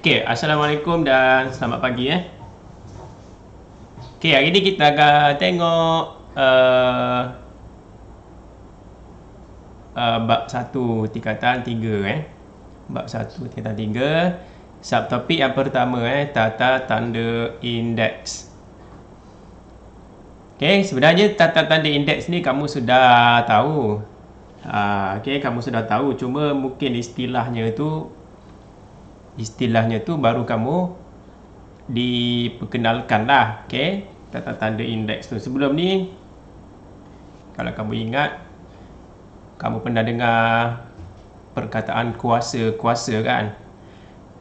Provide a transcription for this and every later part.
Okay, Assalamualaikum dan selamat pagi Okay, hari ni kita akan tengok bab 1 tingkatan 3 Bab 1 tingkatan 3. Subtopik yang pertama tata tanda indeks. Okay, sebenarnya tata tanda indeks ni kamu sudah tahu. Okay, kamu sudah tahu, cuma mungkin istilahnya tu baru kamu diperkenalkan lah. Okay, tata tanda indeks tu. Sebelum ni, kalau kamu ingat, kamu pernah dengar perkataan kuasa-kuasa kan?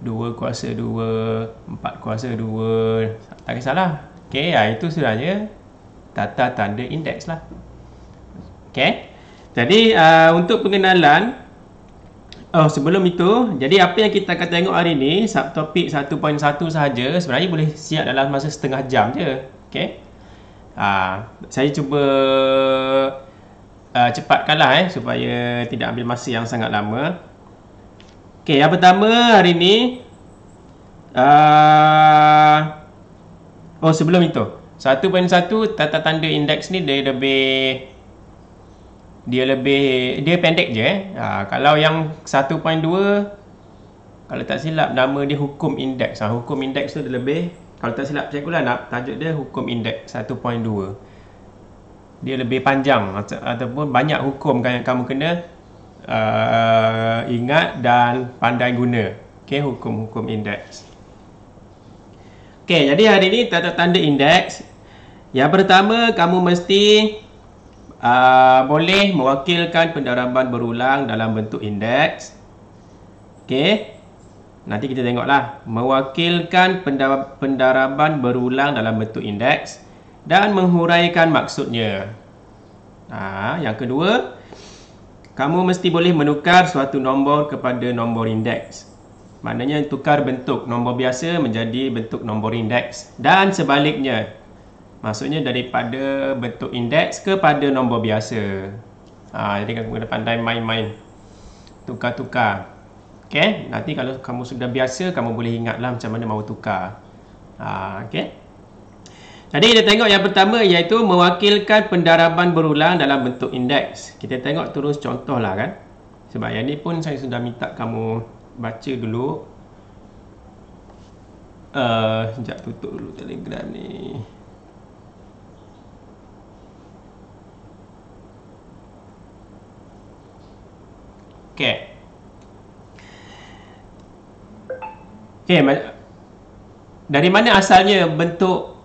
2 kuasa 2, 4 kuasa 2, tak kisahlah. Okay, itu sebenarnya tata tanda indeks lah. Okay, jadi untuk pengenalan, sebelum itu, jadi apa yang kita akan tengok hari ni, subtopik 1.1 sahaja, sebenarnya boleh siap dalam masa setengah jam je. Okay, saya cuba cepatkanlah supaya tidak ambil masa yang sangat lama. Okay, yang pertama hari ni, sebelum itu, 1.1 tata tanda indeks ni dia pendek je. Kalau yang 1.2, kalau tak silap nama dia hukum indeks. Hukum indeks tu dia lebih, kalau tak silap cikgu lah nak tajuk dia hukum indeks 1.2. Dia lebih panjang ataupun banyak hukum yang kamu kena ingat dan pandai guna. Okay, hukum-hukum indeks. Okay, jadi hari ni tata tanda indeks. Yang pertama, kamu mesti boleh mewakilkan pendaraban berulang dalam bentuk indeks. Okay, nanti kita tengoklah. Mewakilkan pendaraban berulang dalam bentuk indeks dan menghuraikan maksudnya. Yang kedua, kamu mesti boleh menukar suatu nombor kepada nombor indeks. Maknanya tukar bentuk nombor biasa menjadi bentuk nombor indeks dan sebaliknya. Maksudnya daripada bentuk indeks kepada nombor biasa. Jadi kamu kena pandai main-main, tukar-tukar. Okay, nanti kalau kamu sudah biasa, kamu boleh ingatlah macam mana mahu tukar. Okay, jadi kita tengok yang pertama, iaitu mewakilkan pendaraban berulang dalam bentuk indeks. Kita tengok terus contoh lah kan. Sebab yang ni pun saya sudah minta kamu baca dulu. Sekejap, tutup dulu Telegram ni. Okay. Okay, dari mana asalnya bentuk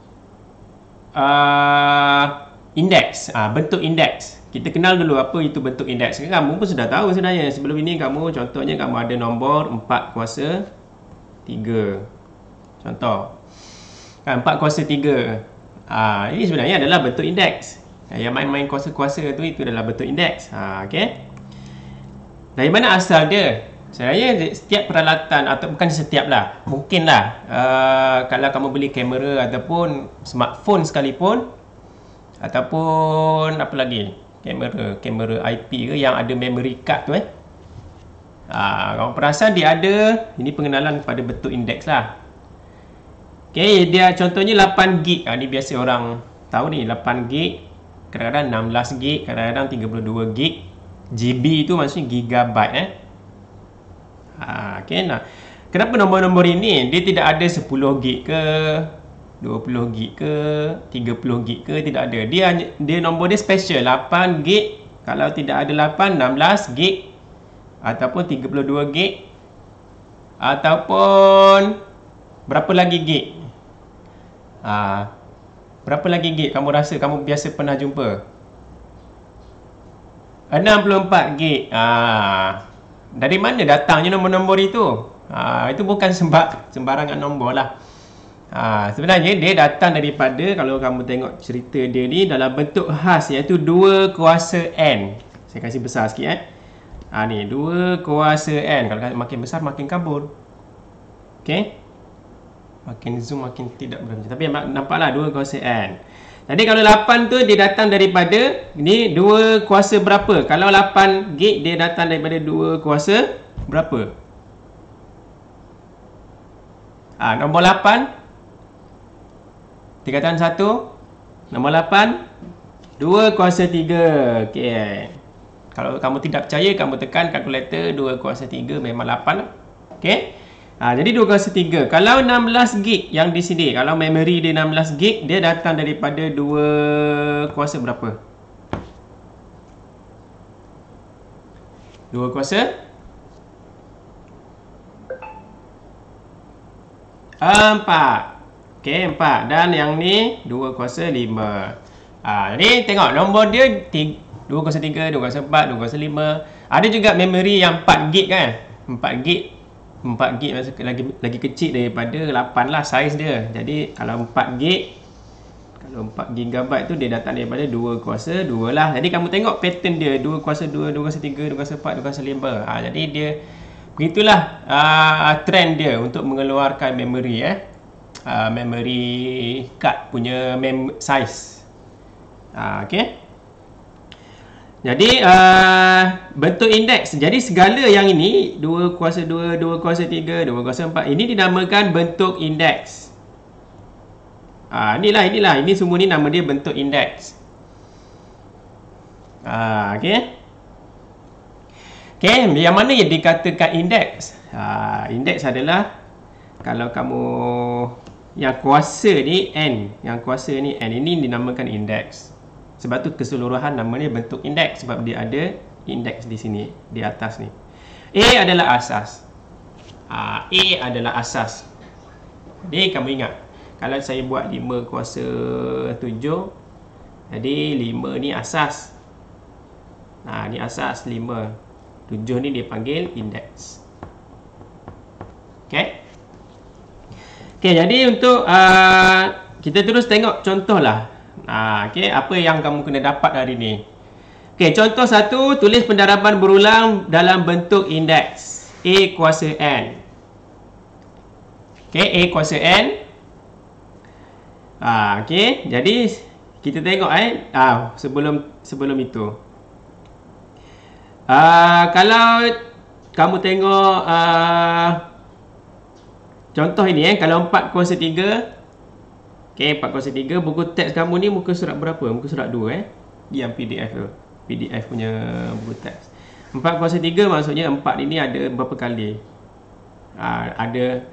indeks? Bentuk indeks. Kita kenal dulu apa itu bentuk indeks. Kamu pun sudah tahu sebenarnya. Sebelum ini kamu, contohnya kamu ada nombor 4 kuasa 3. Contoh. 4 kuasa 3. Ini sebenarnya adalah bentuk indeks. Yang main-main kuasa-kuasa itu adalah bentuk indeks. Okay. Dari mana asal dia? Sebenarnya setiap peralatan, atau bukan setiap lah, mungkin lah, kalau kamu beli kamera ataupun smartphone sekalipun, ataupun apa lagi, kamera IP ke yang ada memory card tu kamu perasan dia ada, ini pengenalan kepada bentuk indeks lah. Okay, dia contohnya 8GB. Ni biasa orang tahu ni, 8GB, kadang-kadang 16GB, kadang-kadang 32GB. GB itu maksudnya gigabyte. Okay, kenapa nombor-nombor ini dia tidak ada 10GB ke 20GB ke 30GB ke, tidak ada. Dia nombor dia special, 8GB. Kalau tidak ada 8, 16GB ataupun 32GB ataupun berapa lagi gig. Berapa lagi gig kamu rasa kamu biasa pernah jumpa? 64GB. Dari mana datangnya nombor-nombor itu? Itu bukan sembarangan nombor lah. Sebenarnya dia datang daripada, kalau kamu tengok cerita dia ni dalam bentuk khas, iaitu 2 kuasa N. Saya kasih besar sikit ni 2 kuasa N. Kalau makin besar makin kabur. Okay, makin zoom makin tidak berhenti. Tapi nampaklah 2 kuasa N. Jadi kalau 8 tu dia datang daripada ni 2 kuasa berapa? Kalau 8GB dia datang daripada 2 kuasa berapa? Nombor 8. Tingkatan 1. Nombor 8. 2 kuasa 3. Okey. Kalau kamu tidak percaya, kamu tekan kalkulator 2 kuasa 3 memang 8. Okey. Jadi 2 kuasa 3. Kalau 16 gig yang di sini, kalau memori dia 16 gig, dia datang daripada 2 kuasa berapa? 2 kuasa 4. Okey, 4. Dan yang ni 2 kuasa 5. Jadi tengok nombor dia 2 kuasa 3, 2 kuasa 4, 2 kuasa 5. Ada juga memori yang 4 gig kan. 4 gig lagi kecil daripada 8 lah saiz dia. Jadi kalau 4 gig, kalau 4 GB tu dia datang daripada 2 kuasa 2 lah. Jadi kamu tengok pattern dia 2 kuasa 2, 2 kuasa 3, 2 kuasa 4, 2 kuasa 5. Jadi dia begitulah trend dia untuk mengeluarkan memori memory card punya size. Okey. Jadi bentuk indeks. Jadi segala yang ini 2 kuasa 2, 2 kuasa 3, 2 kuasa 4 ini dinamakan bentuk indeks. Inilah ini semua ni nama dia bentuk indeks. Okey. Okey, yang mana yang dikatakan indeks? Indeks adalah kalau kamu yang kuasa ni n, ini dinamakan indeks. Sebab tu keseluruhan namanya bentuk indeks sebab dia ada indeks di sini, di atas ni. A adalah asas. A adalah asas. Jadi kamu ingat, kalau saya buat 5 kuasa 7, jadi 5 ni asas. Ni asas 5. 7 ni dia panggil indeks. Okey. Okey, jadi untuk kita terus tengok contoh lah. Okey, apa yang kamu kena dapat hari ni? Okey, contoh 1, tulis pendaraban berulang dalam bentuk indeks A kuasa N. Okey, A kuasa N. Okey, jadi kita tengok sebelum itu. Kalau kamu tengok contoh ini kalau 4 kuasa 3. Okey, 4 kuasa 3, buku teks kamu ni muka surat berapa? Muka surat 2 yang PDF tu. PDF punya buku teks. 4 kuasa 3 maksudnya 4 ini ada berapa kali? Ada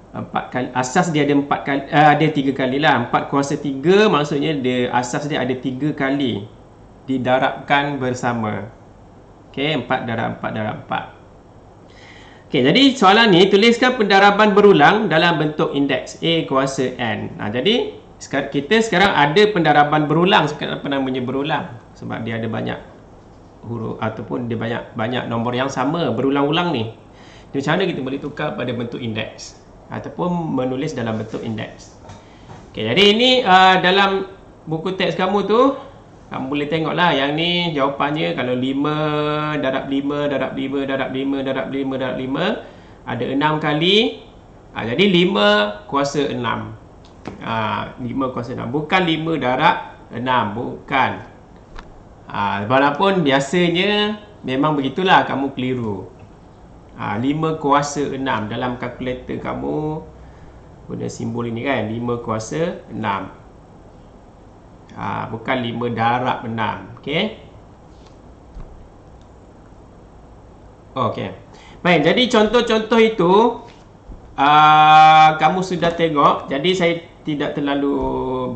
4 kali. Asas dia ada 4 kali, ada 3 kali lah. 4 kuasa 3 maksudnya dia asas dia ada 3 kali didarabkan bersama. Okey, 4 darab 4 darab 4. Okey, jadi soalan ni tuliskan pendaraban berulang dalam bentuk indeks A kuasa N. Jadi kita sekarang ada pendaraban berulang. Kenapa namanya berulang? Sebab dia ada banyak huruf ataupun dia banyak nombor yang sama berulang-ulang ni. Macam mana kita boleh tukar pada bentuk indeks ataupun menulis dalam bentuk indeks? Okey, jadi ini dalam buku teks kamu tu kamu boleh tengok lah yang ni jawapannya. Kalau 5 darab 5 darab 5 darab 5 darab 5 darab 5 ada 6 kali. Jadi 5 kuasa 6. 5 kuasa 6. Bukan 5 darab 6. Bukan. Walaupun biasanya memang begitulah, kamu keliru. 5 kuasa 6 dalam kalkulator kamu guna simbol ini kan. 5 kuasa 6. Bukan 5 darab 6. Okey. Okey. Baik, jadi contoh-contoh itu kamu sudah tengok. Jadi saya tidak terlalu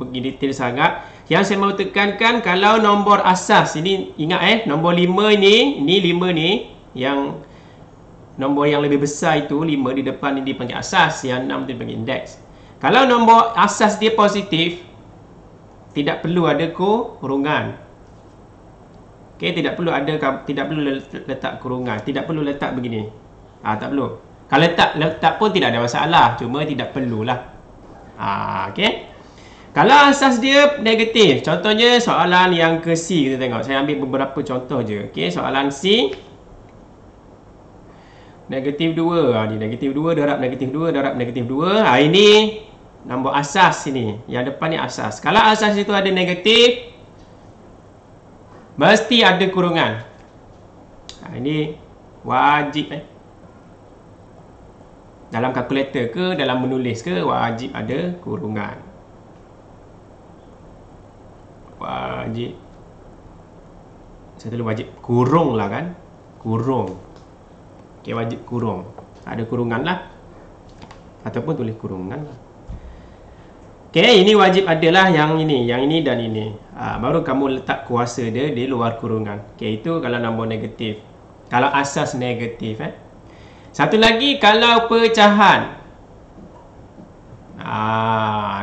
pergi detail sangat. Yang saya mahu tekankan, kalau nombor asas ini, ingat nombor 5 ini 5 ni, yang nombor yang lebih besar itu 5 di depan ni dipanggil asas, yang 6 dipanggil indeks. Kalau nombor asas dia positif, tidak perlu ada kurungan. Okey, tidak perlu letak kurungan, tidak perlu letak begini. Tak perlu. Kalau letak pun tidak ada masalah, cuma tidak perlulah. Okey. Kalau asas dia negatif, contohnya soalan yang ke C, kita tengok. Saya ambil beberapa contoh je. Okey, soalan C. Negatif 2. Ni negatif 2 darab negatif 2 darab negatif 2. Ini nombor asas ini. Yang depan ni asas. Kalau asas itu ada negatif, mesti ada kurungan. Ini wajib. Dalam kalkulator ke, dalam menulis ke, wajib ada kurungan. Wajib. Saya tulis wajib kurung lah kan. Kurung. Okey, wajib kurung. Ada kurungan lah. Ataupun tulis kurungan lah. Okey, ini wajib adalah yang ini dan ini. Baru kamu letak kuasa dia di luar kurungan. Okey, itu kalau nombor negatif. Kalau asas negatif. Satu lagi, kalau pecahan.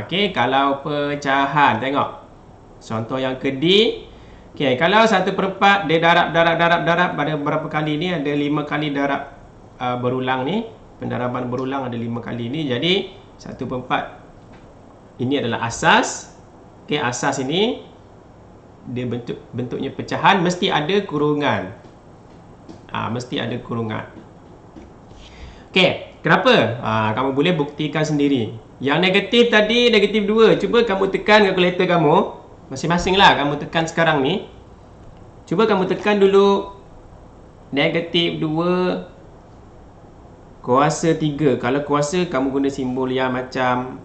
Okey, kalau pecahan. Tengok. Contoh yang kedua. Okey, kalau 1/4 dia darab pada berapa kali ni? Ada 5 kali darab berulang ni. Pendaraban berulang ada 5 kali ni. Jadi 1/4 ini adalah asas. Okey, asas ini dia bentuknya pecahan, mesti ada kurungan. Mesti ada kurungan. Okey, kenapa? Kamu boleh buktikan sendiri. Yang negatif tadi, negatif 2. Cuba kamu tekan kalkulator kamu. Masing-masing lah kamu tekan sekarang ni. Cuba kamu tekan dulu negatif 2 kuasa 3. Kalau kuasa, kamu guna simbol yang macam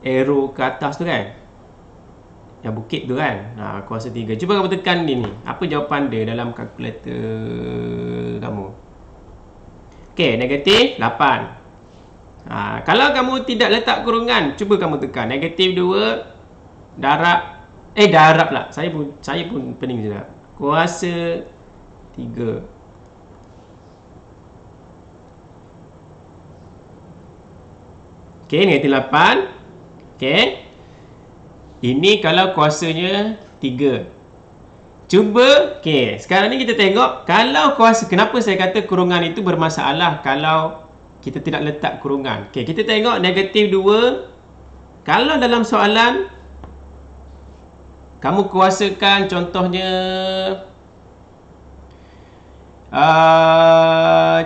arrow ke atas tu kan, yang bukit tu kan. Kuasa 3. Cuba kamu tekan ni. Apa jawapan dia dalam kalkulator kamu? Okey, negatif 8. Kalau kamu tidak letak kurungan, cuba kamu tekan negatif 2 darab pula. Saya pun pening juga. Kuasa 3. Okey, negatif 8. Okey. Ini kalau kuasanya 3. Cuba, okey, sekarang ni kita tengok kalau kuasa, kenapa saya kata kurungan itu bermasalah kalau kita tidak letak kurungan. Okey, kita tengok negatif 2. Kalau dalam soalan kamu kuasakan contohnya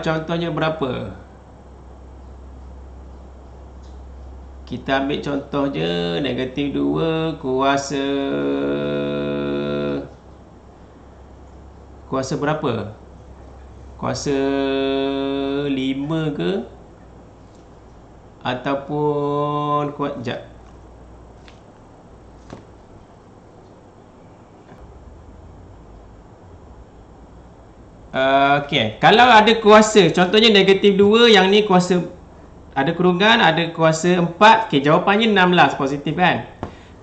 contohnya berapa? Kita ambil contohnya negatif 2 kuasa berapa? Kuasa 5 ke? Ataupun sekejap. Okey, kalau ada kuasa, contohnya negatif 2, yang ni kuasa ada kurungan, ada kuasa 4. Okey, jawapannya 16, positif kan?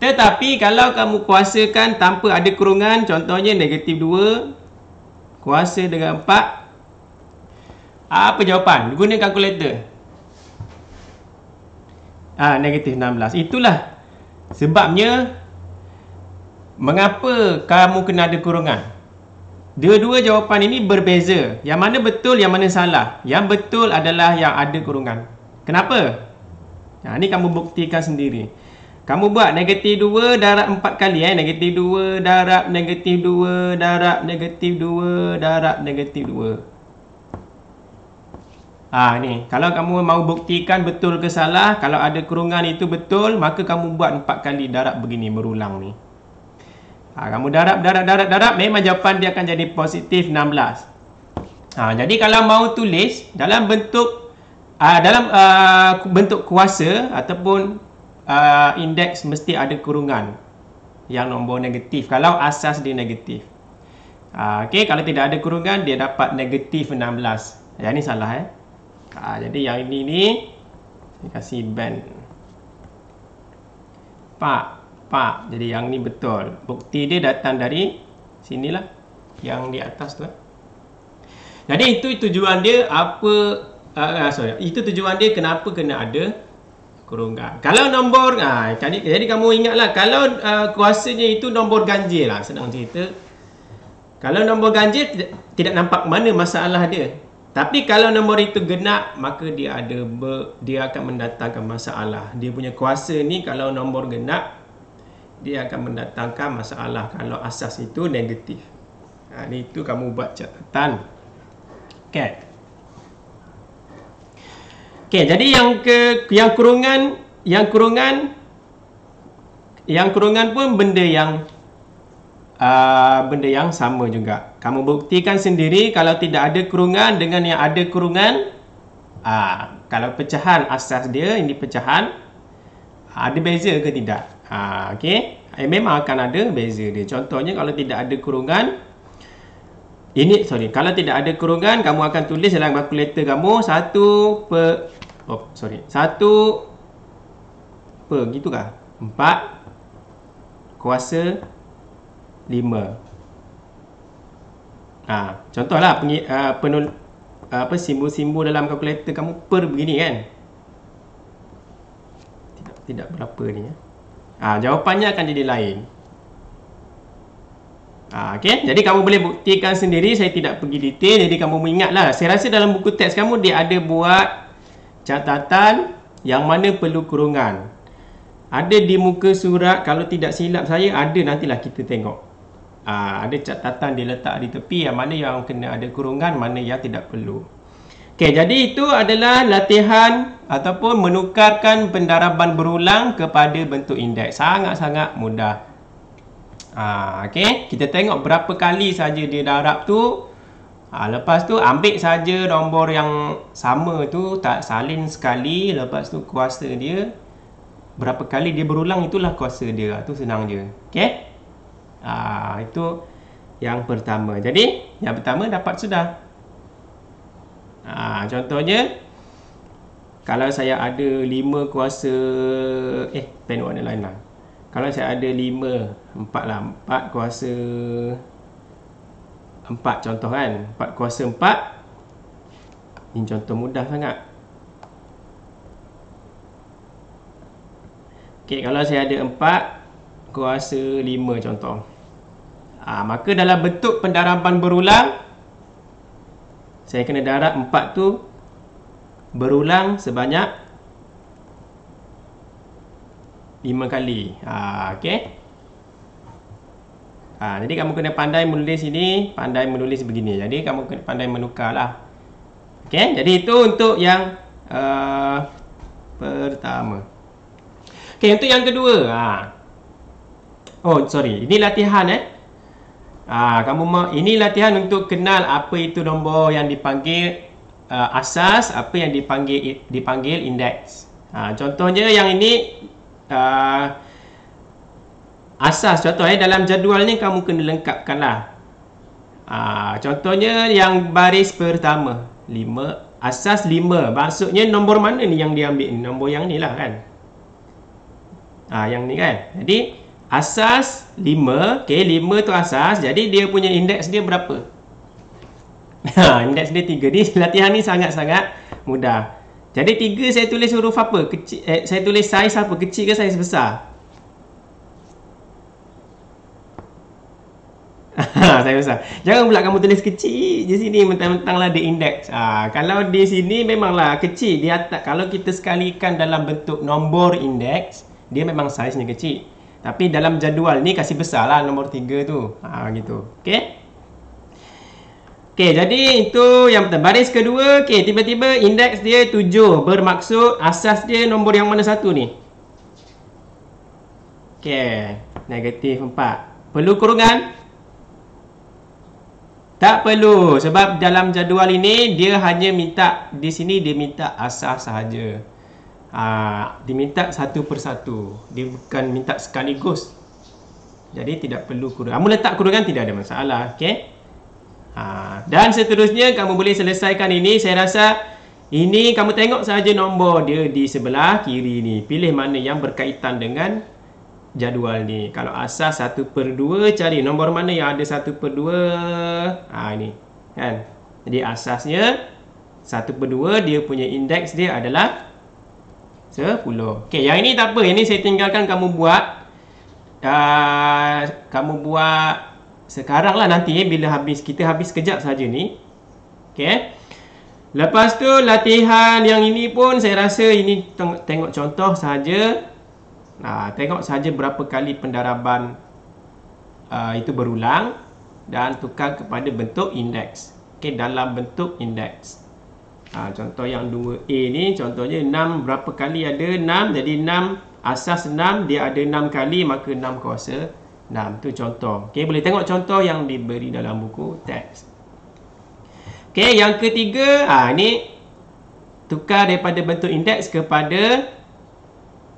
Tetapi kalau kamu kuasakan tanpa ada kurungan, contohnya negatif 2 kuasa dengan 4. Apa jawapan? Guna kalkulator. Negatif 16. Itulah sebabnya mengapa kamu kena ada kurungan. Dua-dua jawapan ini berbeza. Yang mana betul, yang mana salah. Yang betul adalah yang ada kurungan. Kenapa? Ini kamu buktikan sendiri. Kamu buat negatif 2 darab 4 kali. Negatif 2 darab negatif 2 darab negatif 2 darab negatif 2. Ni. Kalau kamu mau buktikan betul ke salah, kalau ada kurungan itu betul, maka kamu buat 4 kali darab begini, berulang ni. Kamu darab, memang jawapan dia akan jadi positif 16. Jadi kalau mau tulis dalam bentuk bentuk kuasa ataupun indeks, mesti ada kurungan yang nombor negatif kalau asas dia negatif. Okey, kalau tidak ada kurungan dia dapat negatif 16. Yang ni salah jadi yang ini ni saya kasih band. Pak. Jadi yang ni betul. Bukti dia datang dari sinilah, yang di atas tu. Jadi itu tujuan dia itu tujuan dia kenapa kena ada kurungan. Kalau nombor jadi kamu ingatlah, kalau kuasanya itu nombor ganjil lah, senang cerita. Kalau nombor ganjil tidak nampak mana masalah dia. Tapi kalau nombor itu genap, maka dia akan mendatangkan masalah. Dia punya kuasa ni kalau nombor genap, dia akan mendatangkan masalah kalau asas itu negatif. Itu kamu buat catatan. Okey. Okey, jadi yang kurungan pun benda yang sama juga. Kamu buktikan sendiri kalau tidak ada kurungan dengan yang ada kurungan, kalau pecahan asas dia, ini pecahan, ada beza ke tidak? Okey. Memang akan ada beza dia. Contohnya kalau tidak ada kurungan, kalau tidak ada kurungan, kamu akan tulis dalam kalkulator kamu 1 per gitu kah? 4 kuasa 5. Contohlah simbol-simbol dalam kalkulator kamu per begini kan? Tidak berapa ni ya. Jawapannya akan jadi lain. Okey, jadi kamu boleh buktikan sendiri, saya tidak pergi detail, jadi kamu mengingatlah. Saya rasa dalam buku teks kamu dia ada buat catatan yang mana perlu kurungan. Ada di muka surat, kalau tidak silap saya ada, nantilah kita tengok. Ada catatan dia letak di tepi yang mana yang kena ada kurungan, mana yang tidak perlu. Okey, jadi itu adalah latihan ataupun menukarkan pendaraban berulang kepada bentuk indeks. Sangat-sangat mudah. Okey, kita tengok berapa kali saja dia darab tu. Lepas tu ambil saja nombor yang sama tu, tak salin sekali. Lepas tu kuasa dia, berapa kali dia berulang, itulah kuasa dia. Tu senang je. Okey. Itu yang pertama. Jadi, yang pertama dapat sudah. Contohnya, kalau saya ada 5 kuasa, pen warna lain lah. Kalau saya ada 4 kuasa 4 contoh kan. 4 kuasa 4. Ini contoh mudah sangat. Okey, kalau saya ada 4 kuasa 5 contoh. Maka dalam bentuk pendaraban berulang, saya kena darab 4 tu berulang sebanyak 5 kali. Okey. Jadi kamu kena pandai menulis ini, pandai menulis begini. Jadi kamu kena pandai menukarlah. Okey, jadi itu untuk yang pertama. Okey, untuk yang kedua. Ini latihan ini latihan untuk kenal apa itu nombor yang dipanggil asas, apa yang dipanggil indeks. Contohnya yang ini asas. Contoh dalam jadual ni kamu kena lengkapkanlah. Contohnya yang baris pertama 5, asas 5. Maksudnya nombor mana ni yang diambil? Nombor yang ni lah kan. Yang ni kan. Jadi asas 5. Okey, 5 tu asas. Jadi dia punya indeks dia berapa? Indeks dia 3. Di latihan ni sangat-sangat mudah. Jadi 3 saya tulis huruf apa? Kecil, saya tulis saiz apa? Kecil ke saiz besar? Saiz besar. Jangan pula kamu tulis kecil di sini, mentang-mentanglah dia indeks. Kalau di sini memanglah kecil. Di atas, kalau kita sekalikan dalam bentuk nombor indeks, dia memang saiznya kecil. Tapi dalam jadual ni kasih besar lah nombor 3 tu. Gitu. Okey. Okey, jadi itu yang pertama. Baris kedua, okey, tiba-tiba indeks dia 7. Bermaksud asas dia nombor yang mana satu ni? Okey, negatif 4. Perlu kurungan? Tak perlu. Sebab dalam jadual ini dia hanya minta, di sini dia minta asas sahaja. Diminta satu persatu. Dia bukan minta sekaligus. Jadi tidak perlu kurungan. Kamu letak kurungan tidak ada masalah. Okey. Dan seterusnya kamu boleh selesaikan ini. Saya rasa ini kamu tengok saja nombor dia di sebelah kiri ni. Pilih mana yang berkaitan dengan jadual ni. Kalau asas 1/2, cari nombor mana yang ada 1/2. Ini kan. Jadi asasnya 1/2, dia punya indeks dia adalah 10. Okey, yang ini tak apa. Ini saya tinggalkan kamu buat. Kamu buat sekarang lah nanti bila kita habis kejap saja ni. Okey. Lepas tu latihan yang ini pun saya rasa ini tengok contoh saja. Tengok saja berapa kali pendaraban itu berulang dan tukar kepada bentuk indeks. Okey, dalam bentuk indeks. Contoh yang 2A ni, contohnya 6 berapa kali ada 6, jadi 6 asas 6 dia ada 6 kali, maka 6 kuasa 6. Tu contoh. Okey, boleh tengok contoh yang diberi dalam buku teks. Okey, yang ketiga, ni tukar daripada bentuk indeks kepada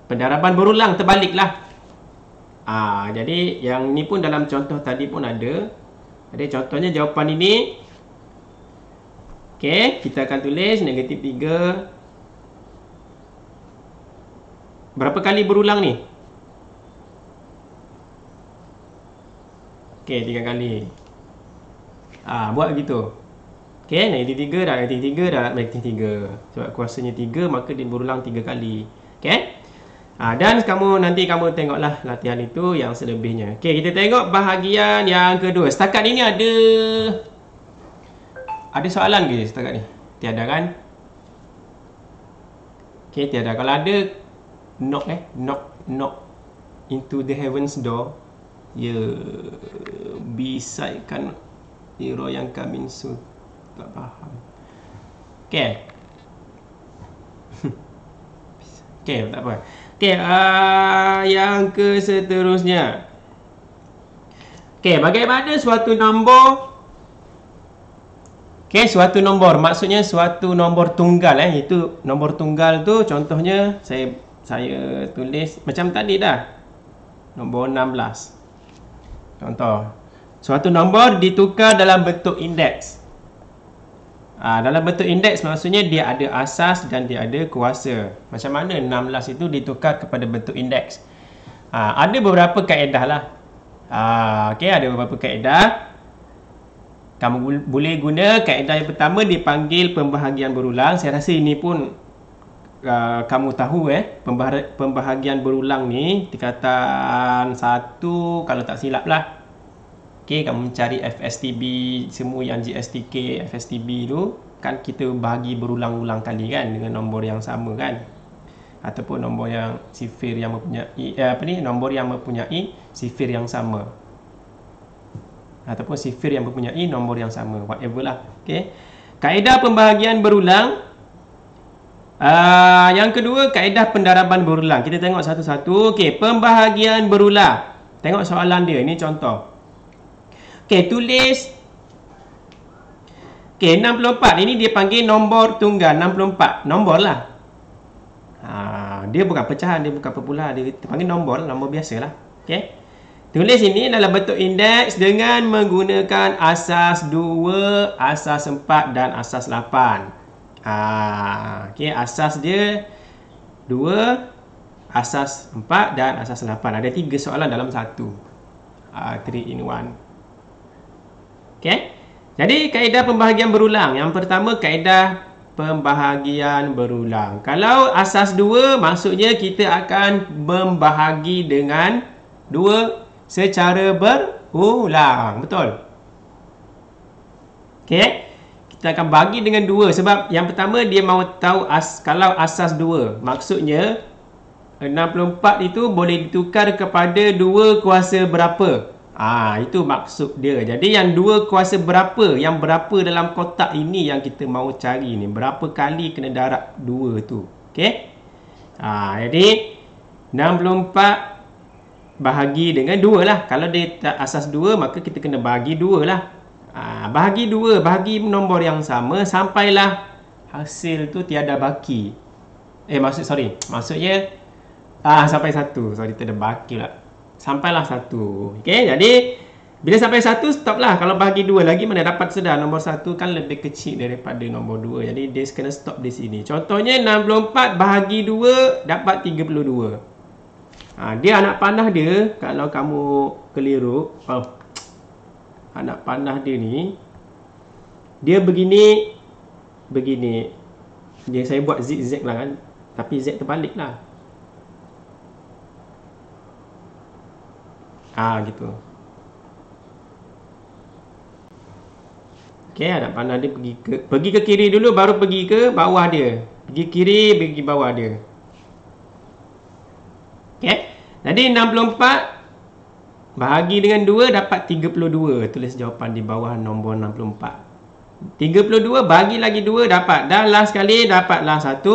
pendaraban berulang, terbaliklah. Jadi yang ni pun dalam contoh tadi pun ada. Jadi contohnya jawapan ini. Okey, kita akan tulis negatif 3. Berapa kali berulang ni? Okey, 3 kali. Buat begitu. Okey, negatif 3 dah negatif 3 dah negatif 3. Sebab kuasanya 3, maka dia berulang 3 kali. Okey. Dan nanti kamu tengoklah latihan itu yang selebihnya. Okey, kita tengok bahagian yang kedua. Setakat ini ada soalan ke setakat ni? Tiada kan? Okey, tiada. Kalau ada, knock into the heavens door. Beside kan hero yang coming soon. Tak faham. Okey. Okey, tak apa. Okey, yang ke seterusnya. Okey, bagaimana suatu nombor? Okey, suatu nombor maksudnya suatu nombor tunggal itu nombor tunggal tu contohnya saya tulis macam tadi dah. Nombor 16. Contoh. Suatu nombor ditukar dalam bentuk indeks. Dalam bentuk indeks maksudnya dia ada asas dan dia ada kuasa. Macam mana 16 itu ditukar kepada bentuk indeks? Ada beberapa kaedah lah. Okey, ada beberapa kaedah. Kamu boleh guna kaedah yang pertama dipanggil pembahagian berulang. Saya rasa ini pun kamu tahu pembahagian berulang ni tingkatan 1 kalau tak silap lah. Okey, kamu mencari FSTB, semua yang GSTK, FSTB tu kan kita bahagi berulang-ulang kali kan dengan nombor yang sama kan. Ataupun nombor yang sifir yang mempunyai nombor yang mempunyai sifir yang sama. Ataupun sifir yang mempunyai nombor yang sama, whatever lah. Okey. Kaedah pembahagian berulang. Yang kedua, kaedah pendaraban berulang. Kita tengok satu-satu. Okey, pembahagian berulang. Tengok soalan dia, ini contoh. Okey, tulis. Okey, 64. Ini dia panggil nombor tunggal. 64. Nombor lah. Dia bukan pecahan, dia bukan perpuluhan. Dia panggil nombor biasa lah. Okey. Tulis ini dalam bentuk indeks dengan menggunakan asas 2, asas 4 dan asas 8. Okey, asas dia 2, asas 4 dan asas 8. Ada 3 soalan dalam satu. 3 in 1. Okey. Jadi kaedah pembahagian berulang. Yang pertama kaedah pembahagian berulang. Kalau asas 2 maksudnya kita akan membahagi dengan 2 secara berulang. Betul? Okey. Kita akan bagi dengan 2 sebab yang pertama dia mahu tahu kalau asas 2 maksudnya 64 itu boleh ditukar kepada 2 kuasa berapa. Itu maksud dia. Jadi yang 2 kuasa berapa, yang berapa dalam kotak ini yang kita mahu cari ni. Berapa kali kena darab 2 tu. Okey. Jadi 64 bahagi dengan 2 lah. Kalau dia asas 2 maka kita kena bahagi 2 lah. Bahagi 2, bahagi nombor yang sama sampailah hasil tu tiada baki. Maksudnya sampai 1. Sorry, tiada baki lah. Sampailah 1. Okey, jadi bila sampai 1 stop lah. Kalau bahagi 2 lagi mana dapat sedar nombor 1 kan lebih kecil daripada nombor 2. Jadi dia kena stop di sini. Contohnya 64 bahagi 2 dapat 32. Dia anak panah dia kalau kamu keliru. Anak panah dia ni dia begini. Dia saya buat zigzag lah kan. Tapi Z terbalik lah. Gitu. Okey, anak panah dia pergi ke kiri dulu baru pergi ke bawah dia. Pergi kiri, pergi bawah dia. Okey. Jadi 64 bahagi dengan 2 dapat 32. Tulis jawapan di bawah nombor 64. 32 bagi lagi 2 dapat. Dan last sekali dapatlah 1.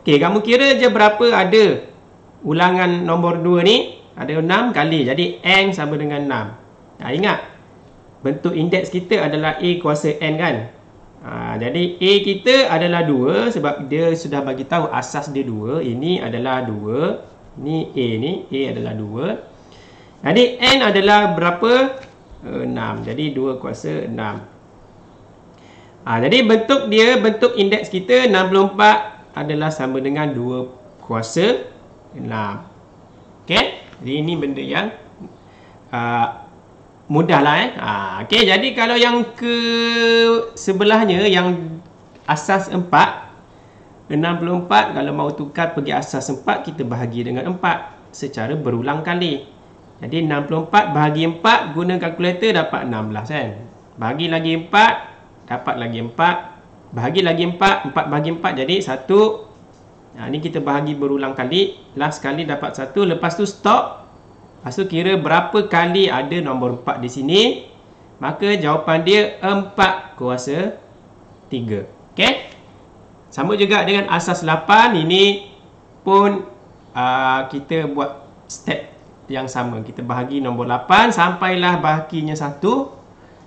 Okey, kamu kira je berapa ada ulangan nombor 2 ni. Ada 6 kali. Jadi N sama dengan 6. Ingat. Bentuk indeks kita adalah A kuasa N kan. Jadi A kita adalah 2 sebab dia sudah bagi tahu asas dia 2. Ini adalah 2. Ni A ni, A adalah 2. Jadi N adalah berapa? 6. Jadi 2 kuasa 6. Jadi bentuk dia, bentuk indeks kita 64 adalah sama dengan 2 kuasa 6. Okey. Jadi ini benda yang mudah lah Okey, jadi kalau yang ke sebelahnya yang asas 4, 64 kalau mau tukar pergi asas 4, kita bahagi dengan 4 secara berulang kali. Jadi 64 bahagi 4 guna kalkulator dapat 16 kan. Bahagi lagi 4 dapat lagi 4. Bahagi lagi 4, 4 bahagi 4 jadi 1. Ni kita bahagi berulang kali. Last kali dapat 1, lepas tu stop. Lepas tu kira berapa kali ada nombor 4 di sini. Maka jawapan dia 4 kuasa 3. Okey. Sama juga dengan asas 8. Ini pun kita buat step yang sama. Kita bahagi nombor 8 sampailah bahaginya 1.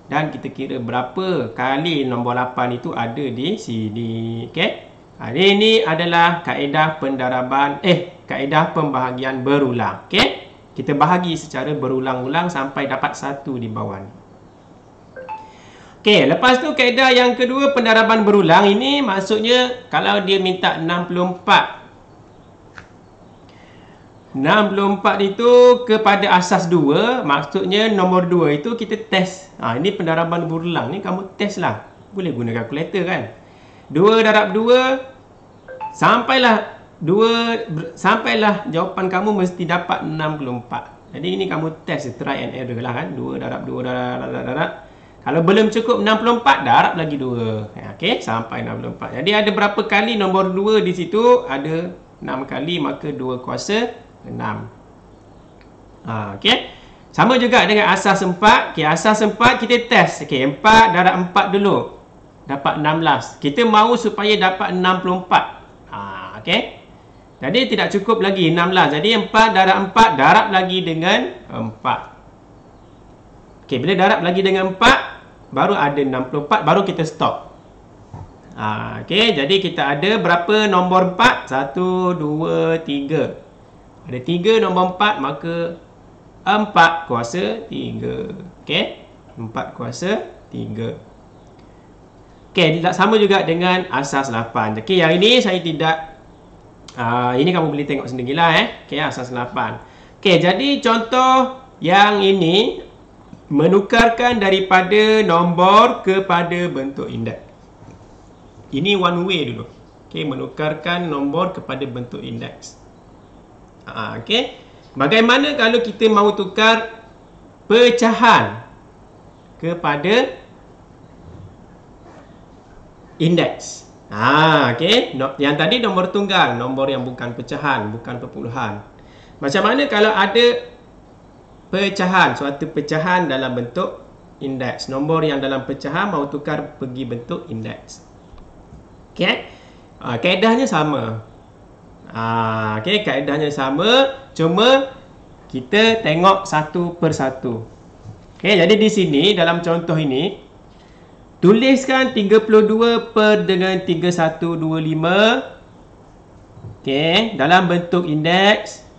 Dan kita kira berapa kali nombor 8 itu ada di sini. Okey. Ini adalah kaedah pendaraban kaedah pembahagian berulang. Okey. Kita bahagi secara berulang-ulang sampai dapat 1 di bawah ni. Okey, lepas tu kaedah yang kedua pendaraban berulang. Ini maksudnya kalau dia minta 64 itu kepada asas 2, maksudnya nombor 2 itu kita test. Ini pendaraban berulang ni kamu test lah. Boleh guna kalkulator kan. 2 darab 2 sampailah jawapan kamu mesti dapat 64. Jadi ini kamu test, try and error lah kan. 2 darab 2 darab. Kalau belum cukup 64, darab lagi 2. Okey, sampai 64. Jadi ada berapa kali nombor 2 di situ? Ada 6 kali, maka 2 kuasa 6. Okey. Sama juga dengan asas 4. Okey, asas 4 kita test. Okey, 4 darab 4 dulu. Dapat 16. Kita mahu supaya dapat 64. Okey. Jadi tidak cukup lagi 16. Jadi 4 darab 4 darab lagi dengan 4. Okey, bila darab lagi dengan 4 baru ada 64, baru kita stop. Okey, jadi kita ada berapa nombor 4? 1 2 3. Ada 3 nombor 4, maka 4 kuasa 3. Okey, 4 kuasa 3. Okey, sama juga dengan asas 8. Okey, yang ini saya tidak ini kamu boleh tengok sendirilah Okey, asas 8. Okey, jadi contoh yang ini menukarkan daripada nombor kepada bentuk indeks. Ini one way dulu. Okey, menukarkan nombor kepada bentuk indeks. Okey. Bagaimana kalau kita mahu tukar pecahan kepada indeks? Okey. Yang tadi nombor tunggal, nombor yang bukan pecahan, bukan perpuluhan. Macam mana kalau ada pecahan, suatu pecahan dalam bentuk indeks? Nombor yang dalam pecahan mahu tukar pergi bentuk indeks. Okey. Kaedahnya sama. Okey, kaedahnya sama, cuma kita tengok satu persatu. Okey, jadi di sini dalam contoh ini tuliskan 32 per dengan 3125 dalam bentuk indeks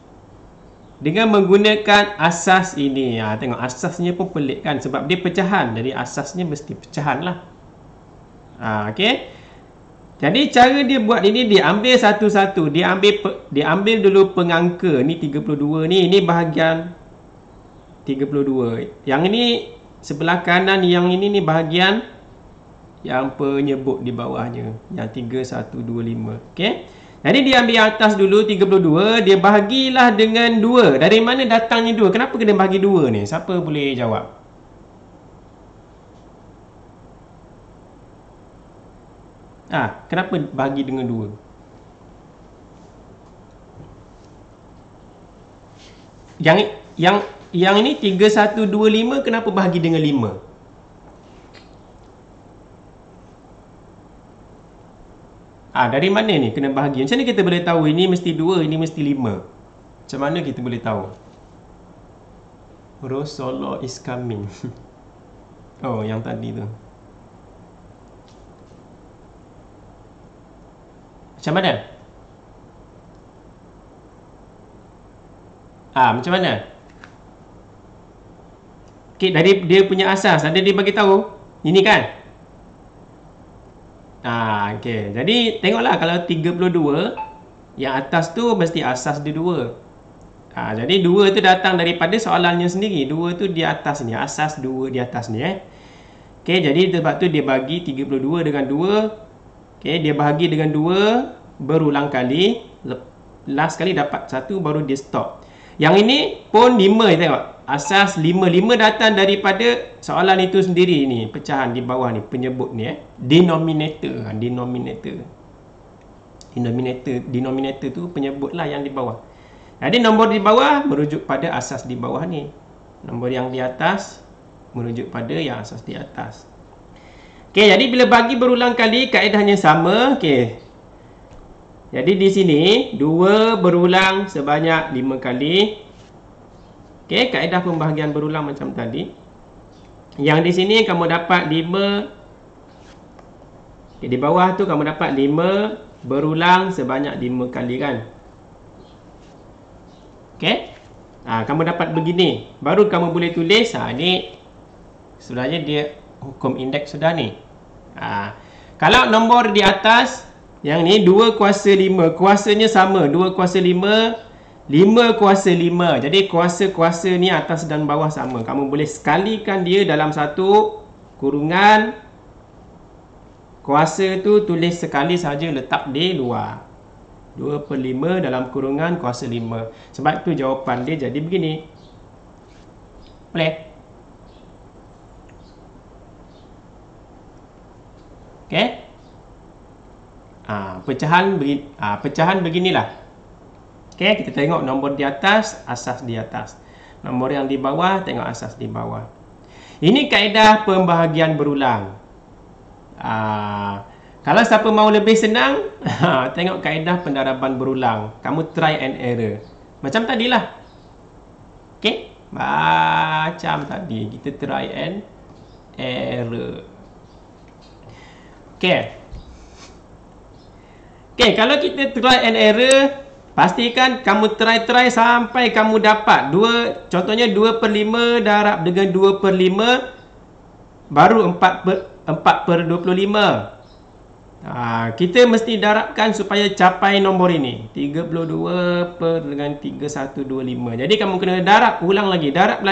dengan menggunakan asas ini. Tengok asasnya pun pelik kan, sebab dia pecahan. Jadi asasnya mesti pecahan lah. Okey. Jadi cara dia buat ini, dia ambil satu-satu. Dia ambil dulu pengangka. Ni 32 ni. Ini bahagian 32. Yang ini sebelah kanan, yang ini ni bahagian yang penyebut di bawahnya, yang 3125. Okey. Jadi dia ambil atas dulu 32, dia bahagilah dengan 2. Dari mana datangnya 2? Kenapa kena bahagi 2 ni? Siapa boleh jawab? Kenapa bahagi dengan 2? Yang ini 3125, kenapa bahagi dengan 5? Dari mana ni kena bahagi? Macam mana kita boleh tahu ini mesti 2, ini mesti 5? Macam mana kita boleh tahu? Rasulullah is coming. Oh, yang tadi tu. Macam mana? Macam mana? Okay, dari dia punya asas, ada dia bagi tahu. Ini kan? Okay. Jadi, tengoklah kalau 32, yang atas tu mesti asas dia 2. Jadi 2 tu datang daripada soalannya sendiri. 2 tu di atas ni. Asas 2 di atas ni. Okay, jadi sebab tu dia bagi 32 dengan 2. Okay, dia bahagi dengan 2 berulang kali. Last kali dapat 1 baru dia stop. Yang ini pun 5, tengok. Asas 5. 5 datang daripada soalan itu sendiri ni. Pecahan di bawah ni, penyebut ni. Denominator. Denominator tu penyebut lah yang di bawah. Jadi nombor di bawah merujuk pada asas di bawah ni. Nombor yang di atas merujuk pada yang asas di atas. Okey, jadi bila bagi berulang kali kaedahnya sama. Okey. Jadi di sini 2 berulang sebanyak 5 kali. Okey, kaedah pembahagian berulang macam tadi. Yang di sini kamu dapat 5. Okey, di bawah tu kamu dapat 5 berulang sebanyak 5 kali kan? Okey. Kamu dapat begini. Baru kamu boleh tulis. Ni sebenarnya dia hukum indeks sudah ni. Kalau nombor di atas, yang ni 2 kuasa 5. Kuasanya sama. 2 kuasa 5. 5 kuasa 5. Jadi kuasa-kuasa ni atas dan bawah sama. Kamu boleh sekalikan dia dalam satu kurungan. Kuasa tu tulis sekali saja, letak di luar. 2/5 dalam kurungan kuasa 5. Sebab tu jawapan dia jadi begini. Boleh? Okey? Pecahan beginilah. Okey, kita tengok nombor di atas, asas di atas. Nombor yang di bawah, tengok asas di bawah. Ini kaedah pembahagian berulang. Kalau siapa mau lebih senang, tengok kaedah pendaraban berulang. Kamu try and error. Macam tadilah. Okey? Macam tadi. Kita try and error. Okey. Okey, kalau kita try and error, pastikan kamu try sampai kamu dapat. Contohnya 2/5 darab dengan 2/5, baru 4/25. Kita mesti darabkan supaya capai nombor ini. 32 per dengan 3125. Jadi kamu kena darab, ulang lagi. Darab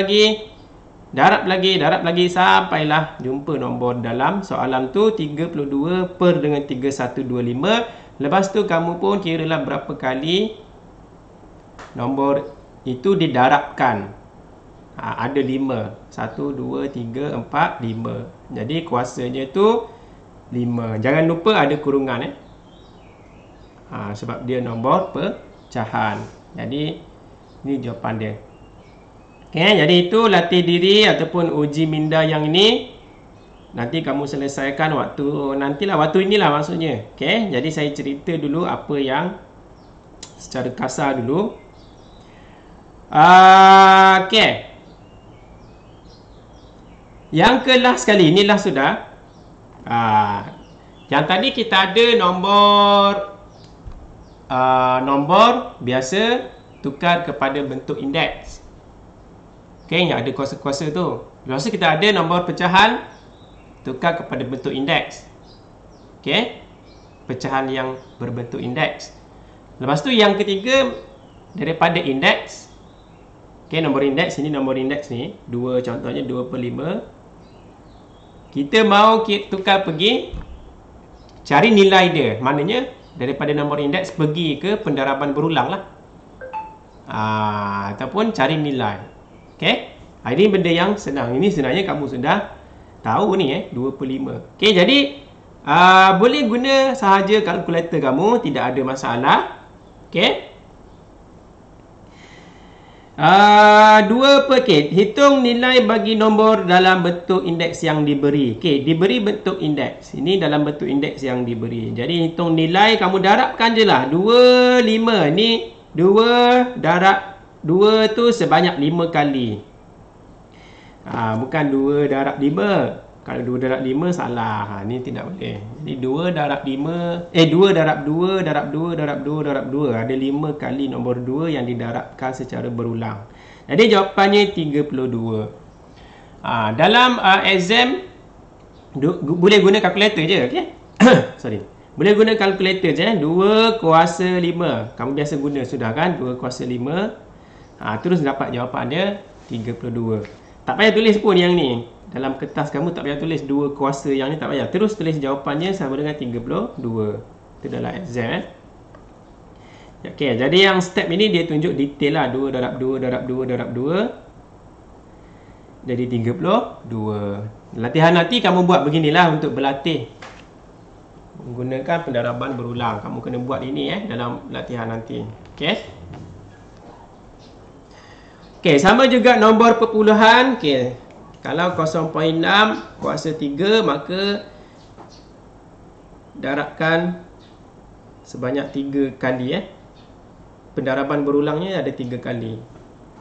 lagi sampailah jumpa nombor dalam soalan tu 32 per dengan 3125. Lepas tu kamu pun kiralah berapa kali nombor itu didarabkan. Ada 5. 1, 2, 3, 4, 5. Jadi kuasanya tu 5. Jangan lupa ada kurungan. Sebab dia nombor pecahan. Jadi ini jawapan dia. Okay, jadi itu latih diri ataupun uji minda yang ini. Nanti kamu selesaikan nantilah waktu inilah maksudnya. Okay, jadi saya cerita dulu apa yang secara kasar dulu. Okay. Yang ke last kali, inilah sudah. Yang tadi kita ada nombor biasa tukar kepada bentuk indeks. Okey, yang ada kuasa-kuasa tu. Lepas tu kita ada nombor pecahan tukar kepada bentuk indeks. Okey, pecahan yang berbentuk indeks. Lepas tu yang ketiga daripada indeks. Okey, nombor indeks ini, nombor indeks ni 2, contohnya 2/5. Kita mau tukar pergi cari nilai dia. Maknanya daripada nombor indeks pergi ke pendaraban berulang lah. Ataupun cari nilai. Okey. Ini benda yang senang. Ini sebenarnya kamu sudah tahu ni 2/5. Okey, jadi boleh guna sahaja kalkulator kamu, tidak ada masalah. Okey. 2/, hitung nilai bagi nombor dalam bentuk indeks yang diberi. Okey, diberi bentuk indeks. Ini dalam bentuk indeks yang diberi. Jadi hitung nilai, kamu darabkan je lah. 2, 5. Ni 2 darab 2 tu sebanyak 5 kali. Bukan 2 darab 5. Kalau 2 darab 5 salah. Ni tidak boleh. Jadi 2 darab 5, 2 darab 2 darab 2 darab 2 darab 2. Ada 5 kali nombor 2 yang didarabkan secara berulang. Jadi jawapannya 32. Dalam exam boleh guna kalkulator je, okey? Sorry. Boleh guna kalkulator je. 2 kuasa 5. Kamu biasa guna sudah kan? 2 kuasa 5. Terus dapat jawapan dia 32. Tak payah tulis pun yang ni. Dalam kertas kamu tak payah tulis 2 kuasa yang ni, tak payah. Terus tulis jawapannya sama dengan 32. Itu dalam exam. Okey, jadi yang step ini dia tunjuk detail lah. 2 darab 2 darab 2 darab 2. Jadi 32. Latihan nanti kamu buat beginilah untuk berlatih. Menggunakan pendaraban berulang. Kamu kena buat ini dalam latihan nanti. Okey. Okey, sama juga nombor perpuluhan. Okey. Kalau 0.6 kuasa 3, maka darabkan sebanyak 3 kali. Pendaraban berulangnya ada 3 kali.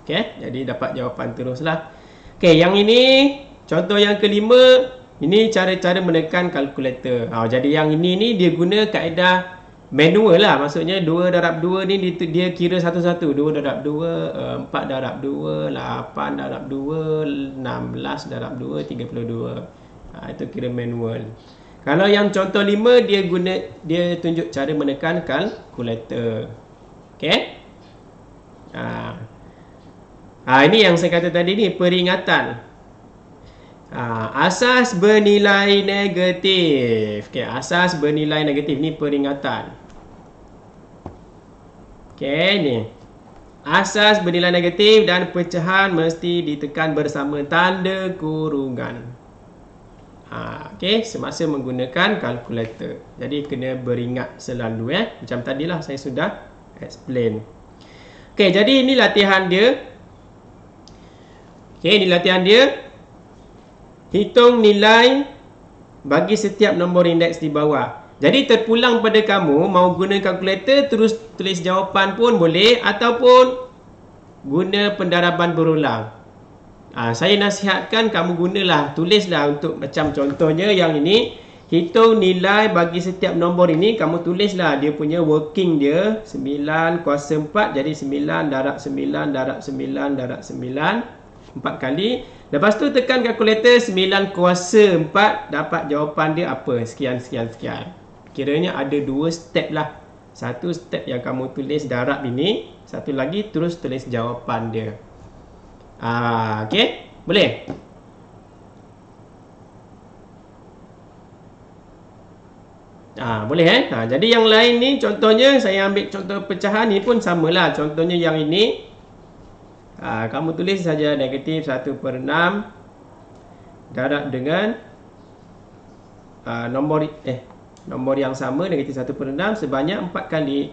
Okey, jadi dapat jawapan teruslah. Okey, yang ini contoh yang kelima. Ini cara-cara menekan kalkulator. Jadi yang ini dia guna kaedah manual lah. Maksudnya 2 darab 2 ni dia kira satu-satu. 2 darab 2, 4 darab 2, 8 darab 2, 16 darab 2, 32. Itu kira manual. Kalau yang contoh 5, dia tunjuk cara menekan kalkulator. Okey. Ini yang saya kata tadi ni, peringatan. Asas bernilai negatif. Okey, asas bernilai negatif ni peringatan. Okey, ni. Asas bernilai negatif dan pecahan mesti ditekan bersama tanda kurungan. Okey, semasa menggunakan kalkulator. Jadi kena beringat selalu Macam tadilah saya sudah explain. Okey, jadi ini latihan dia. Okey, ini latihan dia. Hitung nilai bagi setiap nombor indeks di bawah. Jadi terpulang pada kamu mau guna kalkulator terus tulis jawapan pun boleh, ataupun guna pendaraban berulang. Saya nasihatkan kamu gunalah, tulislah untuk macam contohnya yang ini. Hitung nilai bagi setiap nombor ini, kamu tulislah dia punya working dia. 9 kuasa 4, jadi 9 darab 9 darab 9 darab 9. 4 kali. Lepas tu tekan kalkulator 9 kuasa 4, dapat jawapan dia apa? Sekian, sekian, sekian. Kiranya ada 2 step lah. Satu step yang kamu tulis darab ini, satu lagi terus tulis jawapan dia. Okey? Boleh? Boleh jadi yang lain ni contohnya saya ambil contoh pecahan ni pun samalah. Contohnya yang ini. Kamu tulis saja negatif 1/6 darab dengan nombor yang sama, negatif 1/6 sebanyak 4 kali.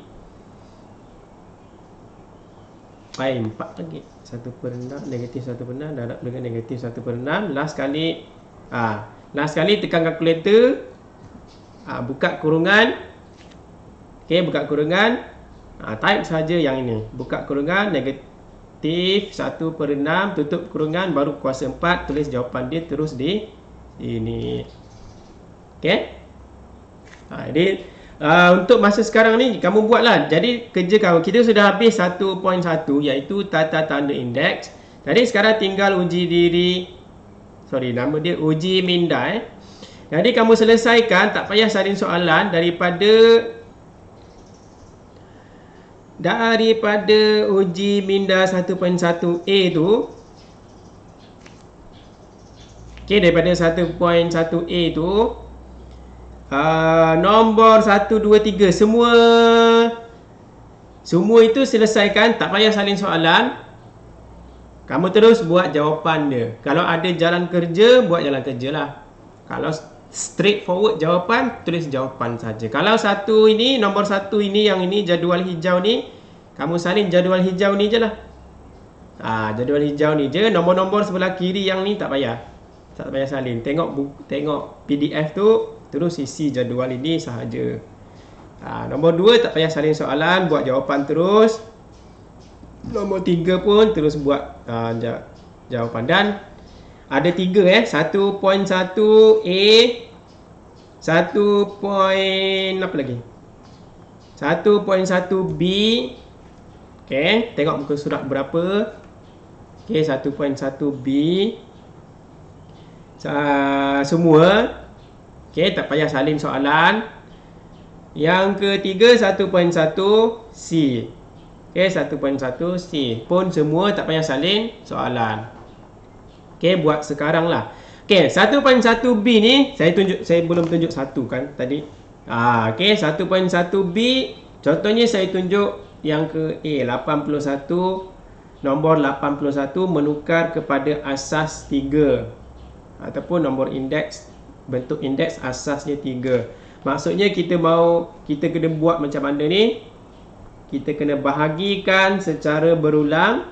4 lagi. 1/6 negatif 1/6 darab dengan negatif 1/6. Last kali tekan kalkulator. Buka kurungan. Okey, buka kurungan. Type saja yang ini. Buka kurungan negatif 1/6, tutup kurungan, baru kuasa 4, tulis jawapan dia terus di sini. Okey. Jadi untuk masa sekarang ni kamu buatlah. Jadi kerja kamu, kita sudah habis 1.1 iaitu tata tanda indeks. Jadi sekarang tinggal uji diri. Nama dia uji minda. Jadi kamu selesaikan, tak payah salin soalan daripada uji minda 1.1A tu. Okey, daripada 1.1A tu nombor 1, 2, 3 semua itu selesaikan, tak payah salin soalan. Kamu terus buat jawapan dia. Kalau ada jalan kerja, buat jalan kerja lah. Kalau straightforward jawapan, tulis jawapan saja. Kalau nombor 1 ini, yang ini jadual hijau ni, kamu salin jadual hijau ni je lah. Jadual hijau ni je. Nombor-nombor sebelah kiri yang ni tak payah salin. Tengok PDF tu, terus isi jadual ini sahaja. Nombor 2 tak payah salin soalan, buat jawapan terus. Nombor 3 pun terus buat jawapan. Dan Ada 3 1.1 A, 1. Apa lagi? 1.1 B. Okey, tengok muka surat berapa. Okey, 1.1 B. Semua. Okey, tak payah salin soalan. Yang ketiga 1.1 C. Okey, 1.1 C. Pun semua tak payah salin soalan. Okey, buat sekarang lah. Okey, 1.1 B ni saya belum tunjuk satu kan tadi. Okey, 1.1 B contohnya saya tunjuk yang ke A 81, nombor 81 menukar kepada asas 3 ataupun nombor indeks, bentuk indeks asasnya 3. Maksudnya kita kena buat macam mana ni? Kita kena bahagikan secara berulang.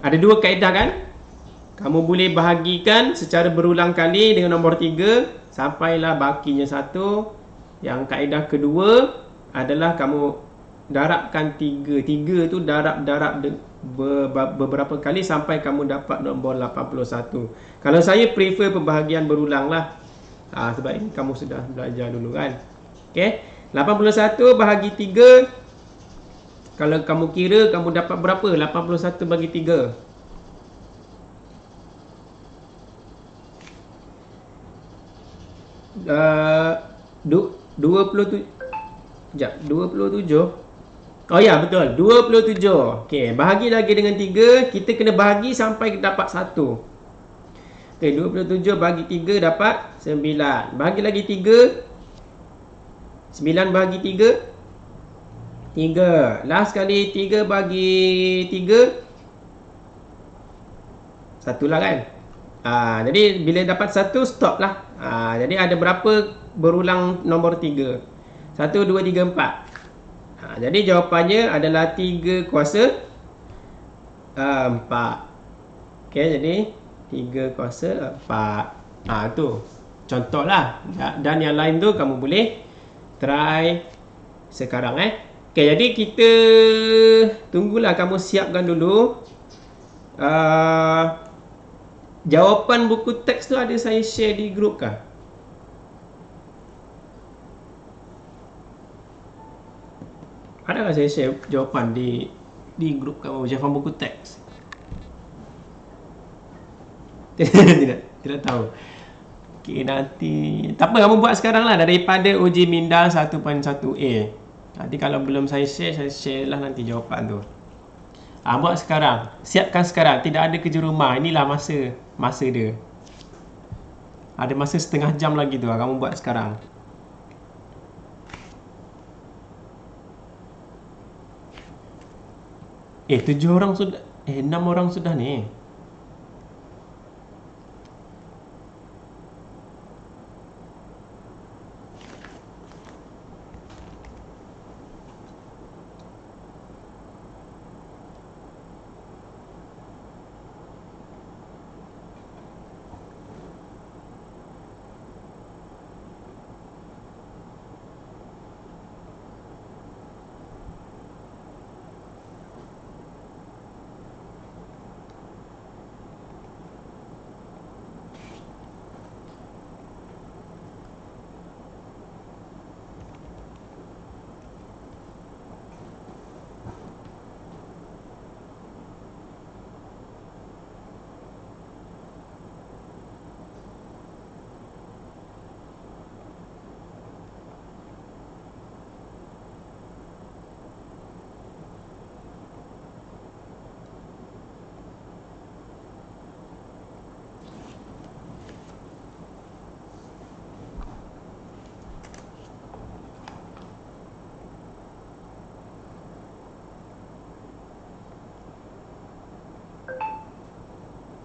Ada 2 kaedah kan? Kamu boleh bahagikan secara berulang kali dengan nombor 3 sampailah bakinya 1. Yang kaedah kedua adalah kamu darabkan 3. 3 tu darab beberapa kali sampai kamu dapat nombor 81. Kalau saya prefer pembahagian berulang lah. Sebab ini kamu sudah belajar dulu kan. Okey, 81 bahagi 3. Kalau kamu kira, kamu dapat berapa? 81 bagi 3. 27. Sekejap, 27. Oh ya, betul. 27. Okey, bahagi lagi dengan 3. Kita kena bahagi sampai dapat 1. Okey, 27 bagi 3 dapat 9. Bahagi lagi 3. 9 bahagi 3. 3. Last sekali 3 bagi 3. 1 lah kan. Jadi bila dapat 1 stop lah. Jadi ada berapa berulang nombor 3? 1, 2, 3, 4. Jadi jawapannya adalah 3 kuasa 4. Okey, jadi 3 kuasa 4. Tu contoh lah. Dan yang lain tu kamu boleh try sekarang Okey, jadi kita tunggulah kamu siapkan dulu. Jawapan buku teks tu ada saya share di grup kah? Adakah saya share jawapan di grup kamu jawapan buku teks? Tidak tahu. Okey, nanti tak apa, kamu buat sekarang lah daripada uji minda 1.1A. Nanti kalau belum saya share lah nanti jawapan tu. Buat sekarang. Siapkan sekarang. Tidak ada kerja rumah. Inilah masa dia. Ada masa setengah jam lagi tu. Kamu buat sekarang. 7 orang sudah. 6 orang sudah ni.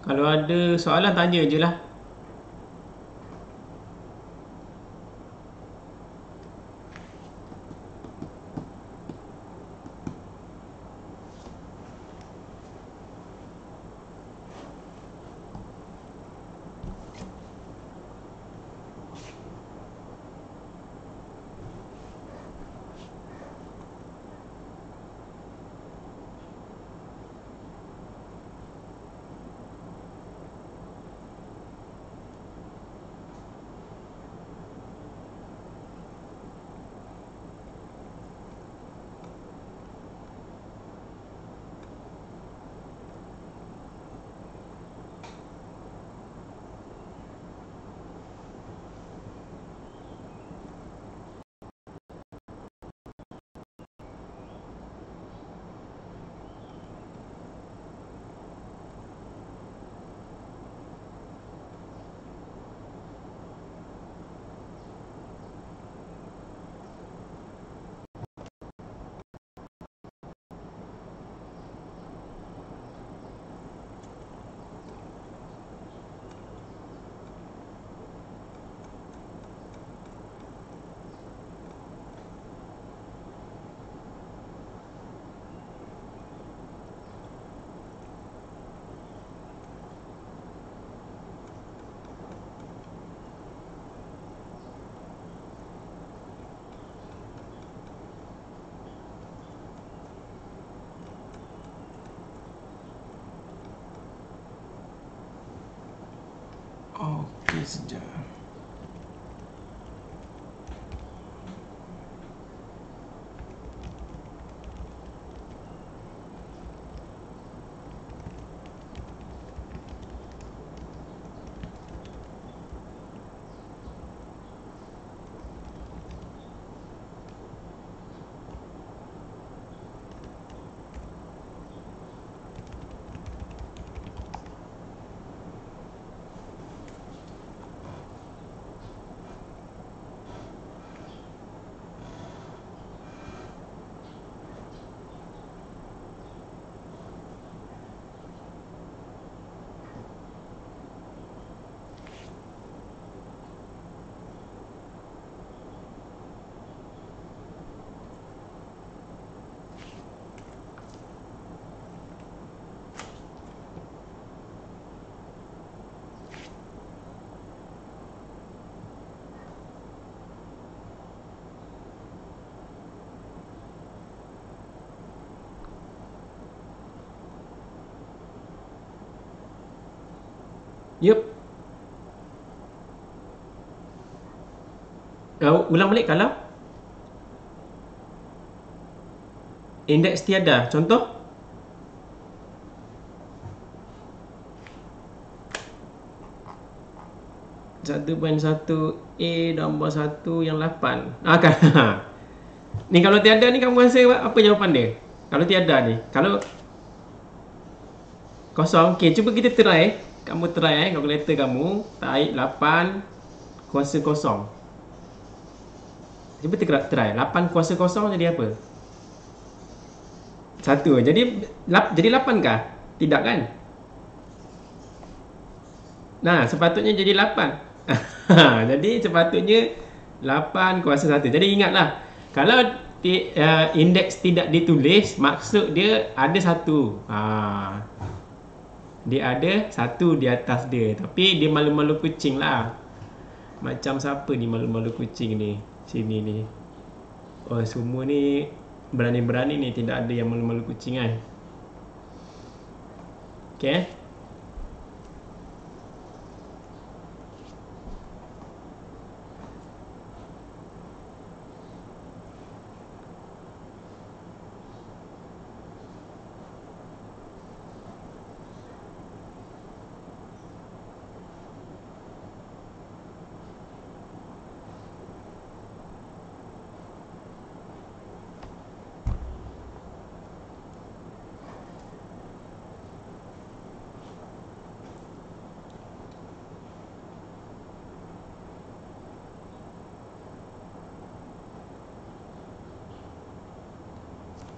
Kalau ada soalan tanya je lah. Sekejap. Yup. Ulang balik kalau indeks tiada. Contoh? Satu poin satu A nombor 1 yang 8. Kan? Ni kalau tiada ni kamu rasa apa jawapan dia? Kalau tiada ni. Kalau kosong. Okay, cuba kita try. Kamu try kalkulator kamu. Tarik 8 kuasa kosong. Cuba try. 8 kuasa kosong jadi apa? 1. Jadi 8 kah? Tidak kan? Nah, sepatutnya jadi 8. Jadi sepatutnya 8 kuasa 1. Jadi ingatlah, kalau indeks tidak ditulis, maksud dia ada 1. Dia ada 1 di atas dia. Tapi dia malu-malu kucing lah. Macam siapa ni malu-malu kucing ni? Sini ni. Oh, semua ni berani-berani ni. Tidak ada yang malu-malu kucing kan? Okay.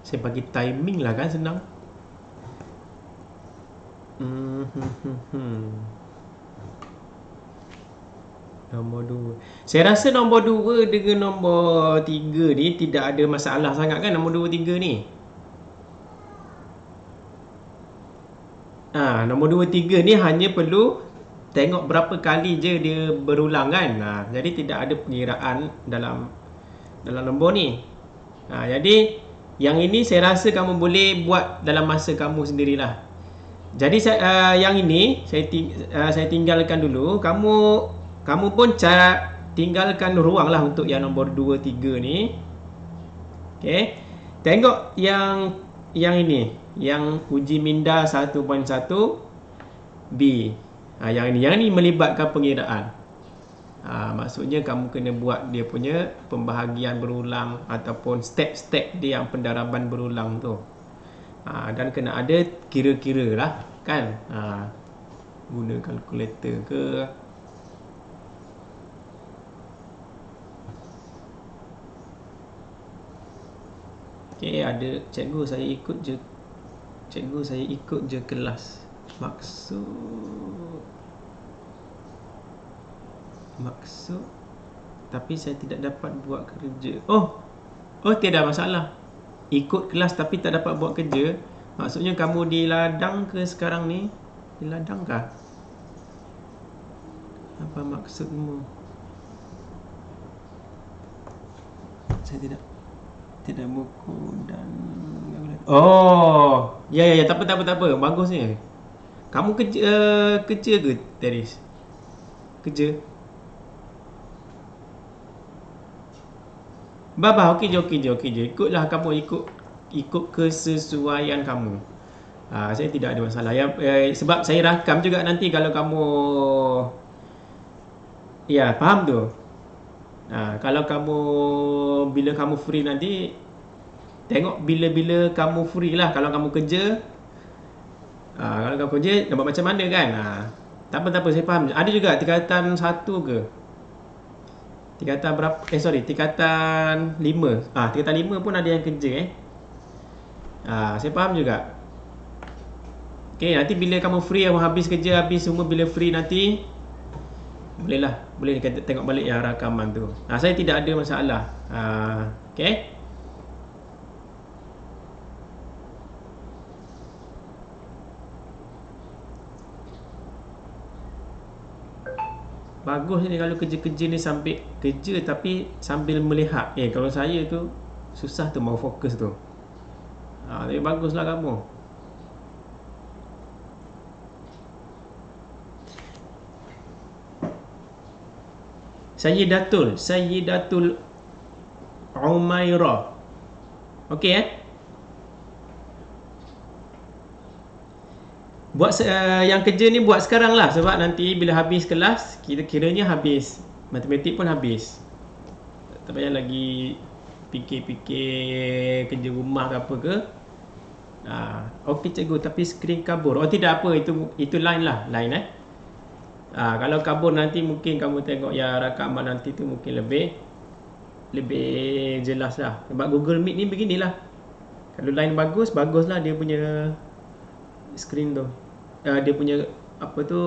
Saya bagi timing lah kan, senang. Nombor 2. Saya rasa nombor 2 dengan nombor 3 ni tidak ada masalah sangat kan, nombor 2, 3 ni. Nombor 2, 3 ni hanya perlu tengok berapa kali je dia berulang kan. Jadi tidak ada pengiraan dalam nombor ni. Jadi yang ini saya rasa kamu boleh buat dalam masa kamu sendirilah. Jadi yang ini saya tinggalkan dulu. Kamu pun tinggalkan ruang lah untuk yang nombor 2, 3 ni. Okay. Tengok yang ini, yang uji minda 1.1 B. Yang ini melibatkan pengiraan. Maksudnya kamu kena buat dia punya pembahagian berulang ataupun step-step dia yang pendaraban berulang tu. Dan kena ada kira-kira lah kan. Guna kalkulator ke. Okay, ada cikgu saya ikut je kelas. Maksud tapi saya tidak dapat buat kerja. Oh, tidak masalah. Ikut kelas tapi tak dapat buat kerja. Maksudnya kamu di ladang ke sekarang ni? Di ladang kah? Apa maksudmu? Saya tidak buku dan ya, tak apa. Bagus ni. Kamu kerja ke, Teris? kerja. Babah, okey je. Ikutlah kamu, ikut kesesuaian kamu. Saya tidak ada masalah. Sebab saya rakam juga nanti kalau kamu faham tu. Kalau kamu bila kamu free nanti, tengok bila-bila kamu free lah. Kalau kamu kerja, kalau kamu kerja nampak macam mana kan. Tak apa, saya faham. Ada juga tingkatan 1 ke? Tingkatan berapa? Tingkatan 5. Tingkatan 5 pun ada yang kerja saya faham juga. Okey, nanti bila kamu free, kamu habis kerja, habis semua, bila free nanti boleh kita tengok balik yang rakaman tu. Saya tidak ada masalah. Okey. Bagus ni kalau kerja-kerja ni sambil kerja tapi sambil melihat. Kalau saya tu susah tu mau fokus tu. Tapi baguslah kamu. Sayyidatul Umairah. Okey Buat yang kerja ni buat sekarang lah, sebab nanti bila habis kelas, kiranya habis. Matematik pun habis. Tak payah lagi fikir kerja rumah ke apa ke. Okey cikgu, tapi skrin kabur. Tidak apa, itu line lah, line kalau kabur nanti mungkin kamu tengok yang rakaman nanti tu mungkin lebih jelas lah. Sebab Google Meet ni beginilah. Kalau line baguslah dia punya skrin tu. Dia punya apa tu,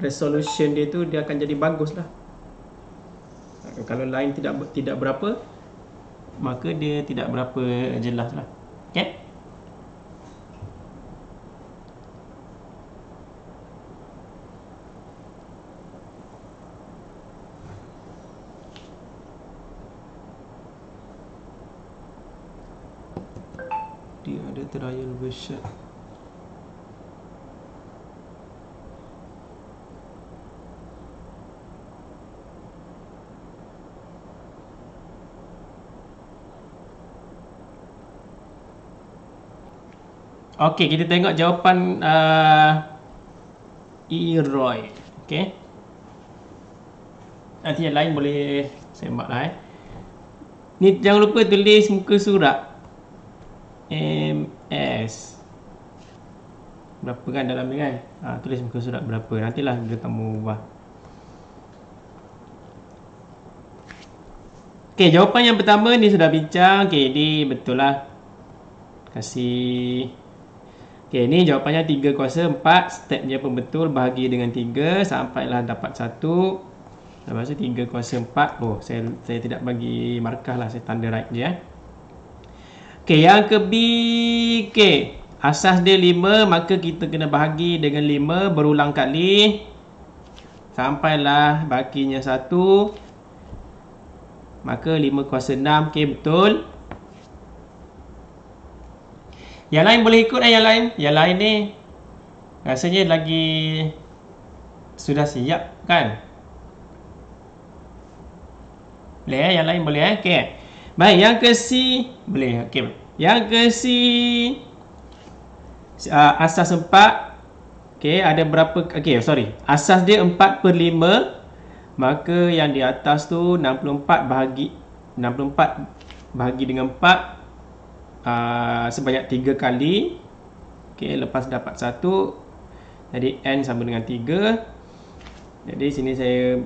resolution dia tu dia akan jadi bagus lah. Kalau line tidak berapa, maka dia tidak berapa jelas lah. Okay? Dia ada trial version. Okey, kita tengok jawapan Roy. Okey. Nanti yang lain boleh semak lah Ni jangan lupa tulis muka surat MS. Berapa kan dalam ni kan? Tulis muka surat berapa. Nantilah bila kamu ubah. Okey, jawapan yang pertama ni sudah bincang. Okey, ni betul lah. Kasih. Okey, ni jawapannya 3/4. Stepnya pun betul. Bahagi dengan 3 sampailah dapat 1. Lepas tu 3/4. Saya tidak bagi markah lah. Saya tanda right je Okey, yang ke B. Okey, asas dia 5, maka kita kena bahagi dengan 5 berulang kali. Sampailah bahaginya 1. Maka 5/6. Okey, betul. Yang lain boleh ikut yang lain ni rasanya lagi sudah siap kan? Boleh yang lain boleh Okey. Baik, yang ke C boleh. Okey. Yang ke C asas 4. Okey, ada berapa? Okey, sorry. Asas dia 4/5. Maka yang di atas tu 64 bahagi dengan 4. Sebanyak 3 kali. Okey, lepas dapat 1, jadi N sama dengan 3. Jadi sini saya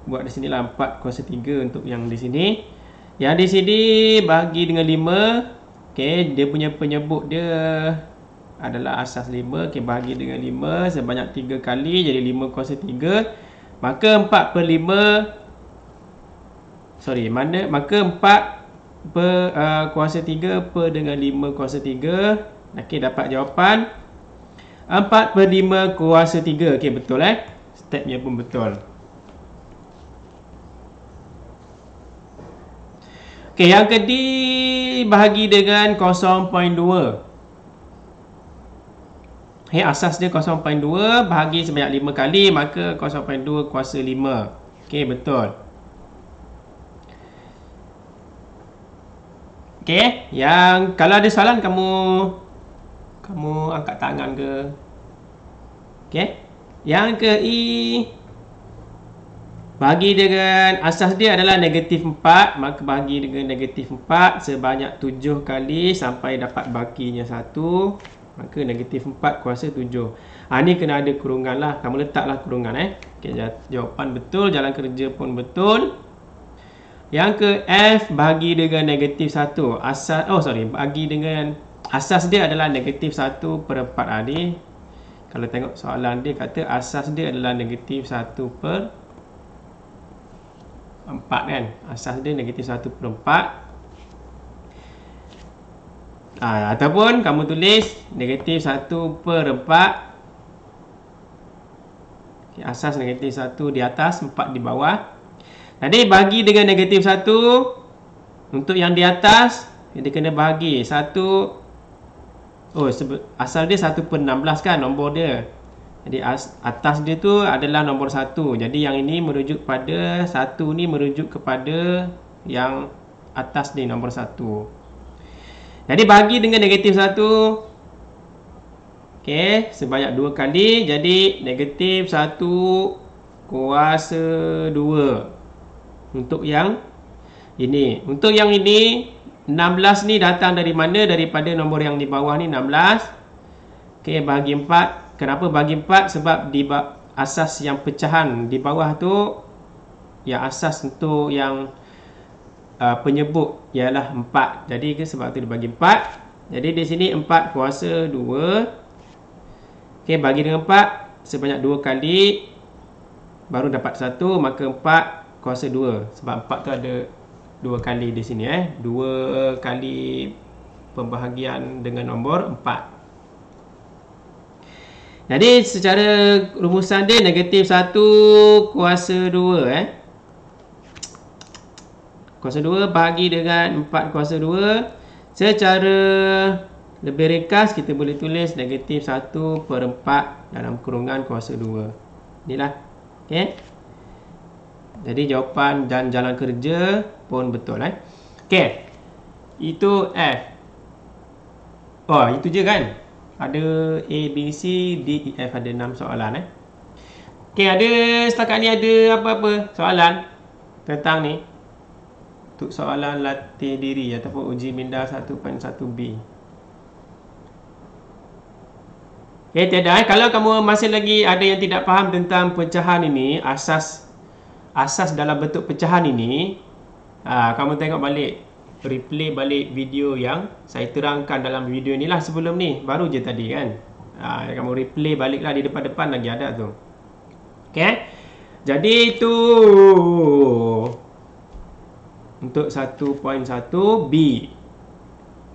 buat di sinilah 4/3 untuk yang di sini. Yang di sini bahagi dengan 5. Okey, dia punya penyebut dia adalah asas 5. Okey, bahagi dengan 5 sebanyak 3 kali, jadi 5/3. Maka 4/5 maka 4/3 per dengan 5/3. Okey, dapat jawapan 4/5/3. Okey, betul Stepnya pun betul. Okey, yang ke D bahagi dengan 0.2. Okay, asas dia 0.2 bahagi sebanyak 5 kali, maka 0.2 kuasa 5. Okay, betul. Okay, yang kalau ada soalan kamu angkat tangan ke. Okay, yang ke I, bagi dengan asas dia adalah negatif 4, maka bagi dengan negatif 4 sebanyak 7 kali sampai dapat bakinya 1, maka negatif 4 kuasa 7. Ni kena ada kurungan lah, kamu letaklah kurungan. Okay, jawapan betul, jalan kerja pun betul. Yang ke F, bagi dengan negatif 1, bagi dengan asas dia adalah negatif 1/4. Ni kalau tengok soalan dia kata asas dia adalah negatif 1/4 kan. Asas dia negatif 1/4. Ataupun kamu tulis negatif 1/4. Okay, asas negatif 1 di atas, 4 di bawah. Jadi bagi dengan negatif 1. Untuk yang di atas, dia kena bagi 1. Asal dia 1/16 kan nombor dia. Jadi atas dia tu adalah nombor 1. Jadi yang ini merujuk pada 1 ni merujuk kepada yang atas ni nombor 1. Jadi bagi dengan negatif 1. Okey, sebanyak 2 kali. Jadi negatif 1 kuasa 2. Untuk yang ini. Untuk yang ini, 16 ni datang dari mana? Daripada nombor yang di bawah ni 16. Okey, bagi 4. Kenapa bagi 4? Sebab di asas yang pecahan di bawah tu, yang asas untuk yang penyebut ialah 4. Jadi sebab tu dia bagi 4. Jadi di sini 4 kuasa 2. Okey, bagi dengan 4 sebanyak 2 kali baru dapat 1, maka 4 kuasa 2. Sebab 4 tu ada 2 kali di sini 2 kali pembahagian dengan nombor 4. Jadi secara rumusan dia negatif 1 kuasa 2 kuasa 2 bagi dengan 4 kuasa 2. Secara lebih ringkas kita boleh tulis negatif 1/4 dalam kurungan kuasa 2. Inilah. Okey. Jadi jawapan dan jalan kerja pun betul. Okey. Itu F. Itu je kan? Ada A, B, C, D, E, F. Ada 6 soalan. Okey, ada setakat ni ada apa-apa soalan tentang ni? Untuk soalan latih diri ataupun uji minda 1.1B. Okey, tiada. Kalau kamu masih lagi ada yang tidak faham tentang pecahan ini, asas dalam bentuk pecahan ini, kamu tengok balik, replay balik video yang saya terangkan dalam video ni lah sebelum ni. Baru je tadi kan. Kamu replay balik lah, di depan-depan lagi ada tu. Okey. Jadi itu untuk 1.1B.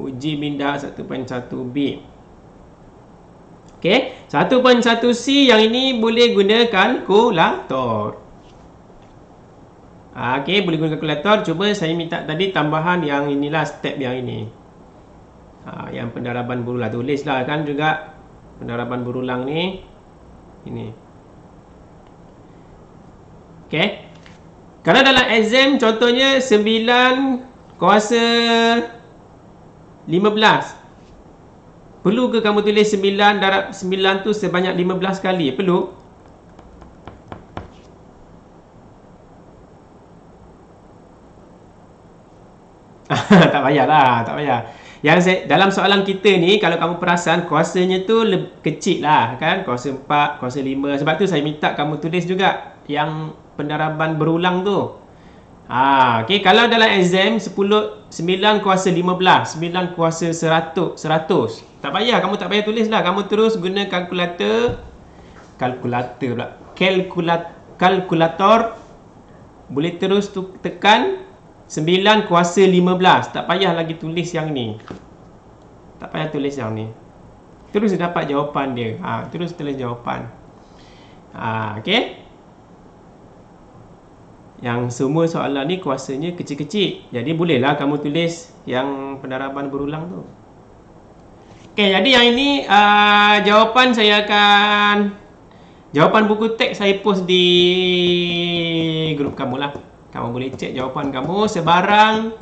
Uji minda 1.1B. Okey. 1.1C yang ini boleh guna kalkulator. Okey, boleh guna kalkulator. Cuba saya minta tadi tambahan yang inilah, step yang ini. Yang pendaraban berulang. Tulislah kan juga pendaraban berulang ni. Ini. Okey. Kalau dalam exam contohnya 9 kuasa 15. Perlu ke kamu tulis 9 darab 9 tu sebanyak 15 kali? Perlu? Tak payahlah, tak payah. Dalam soalan kita ni, kalau kamu perasan, kuasanya tu kecil lah kan. Kuasa 4, kuasa 5. Sebab tu saya minta kamu tulis juga yang pendaraban berulang tu. Okey, kalau dalam exam 9 kuasa 15, 9 kuasa 100. Tak payah, kamu tak payah tulis lah. Kamu terus guna kalkulator boleh terus tekan 9 kuasa 15. Tak payah lagi tulis yang ni. Tak payah tulis yang ni. Terus dapat jawapan dia. Terus tulis jawapan. Okey. Yang semua soalan ni kuasanya kecil-kecil. Jadi bolehlah kamu tulis yang pendaraban berulang tu. Okey, jadi yang ini jawapan saya akan... Jawapan buku teks saya post di grup kamu lah. Kamu boleh cek jawapan kamu sebarang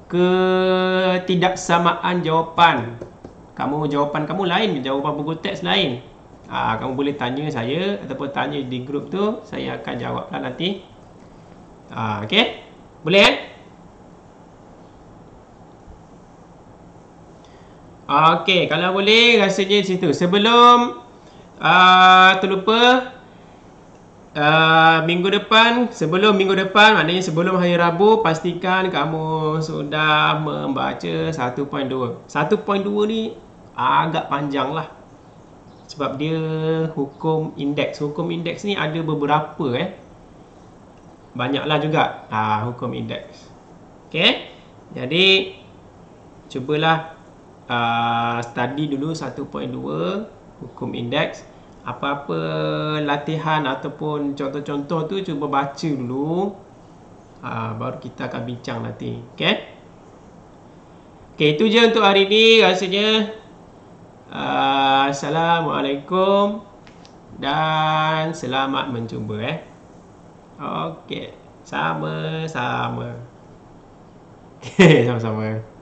ketidaksamaan jawapan. Jawapan kamu lain, jawapan buku teks lain. Kamu boleh tanya saya ataupun tanya di grup tu, saya akan jawab lah nanti. Okey? Boleh kan? Okey, kalau boleh rasanya di situ. Sebelum terlupa, sebelum minggu depan, maknanya sebelum hari Rabu, pastikan kamu sudah membaca 1.2. 1.2 ni agak panjang lah, sebab dia hukum indeks. Hukum indeks ni ada beberapa banyaklah juga hukum indeks. Okey, jadi cubalah study dulu 1.2 hukum indeks. Apa-apa latihan ataupun contoh-contoh tu cuba baca dulu, baru kita akan bincang nanti. Okey, itu je untuk hari ni rasanya. Assalamualaikum dan selamat mencuba. Okey, sama-sama. Sama-sama.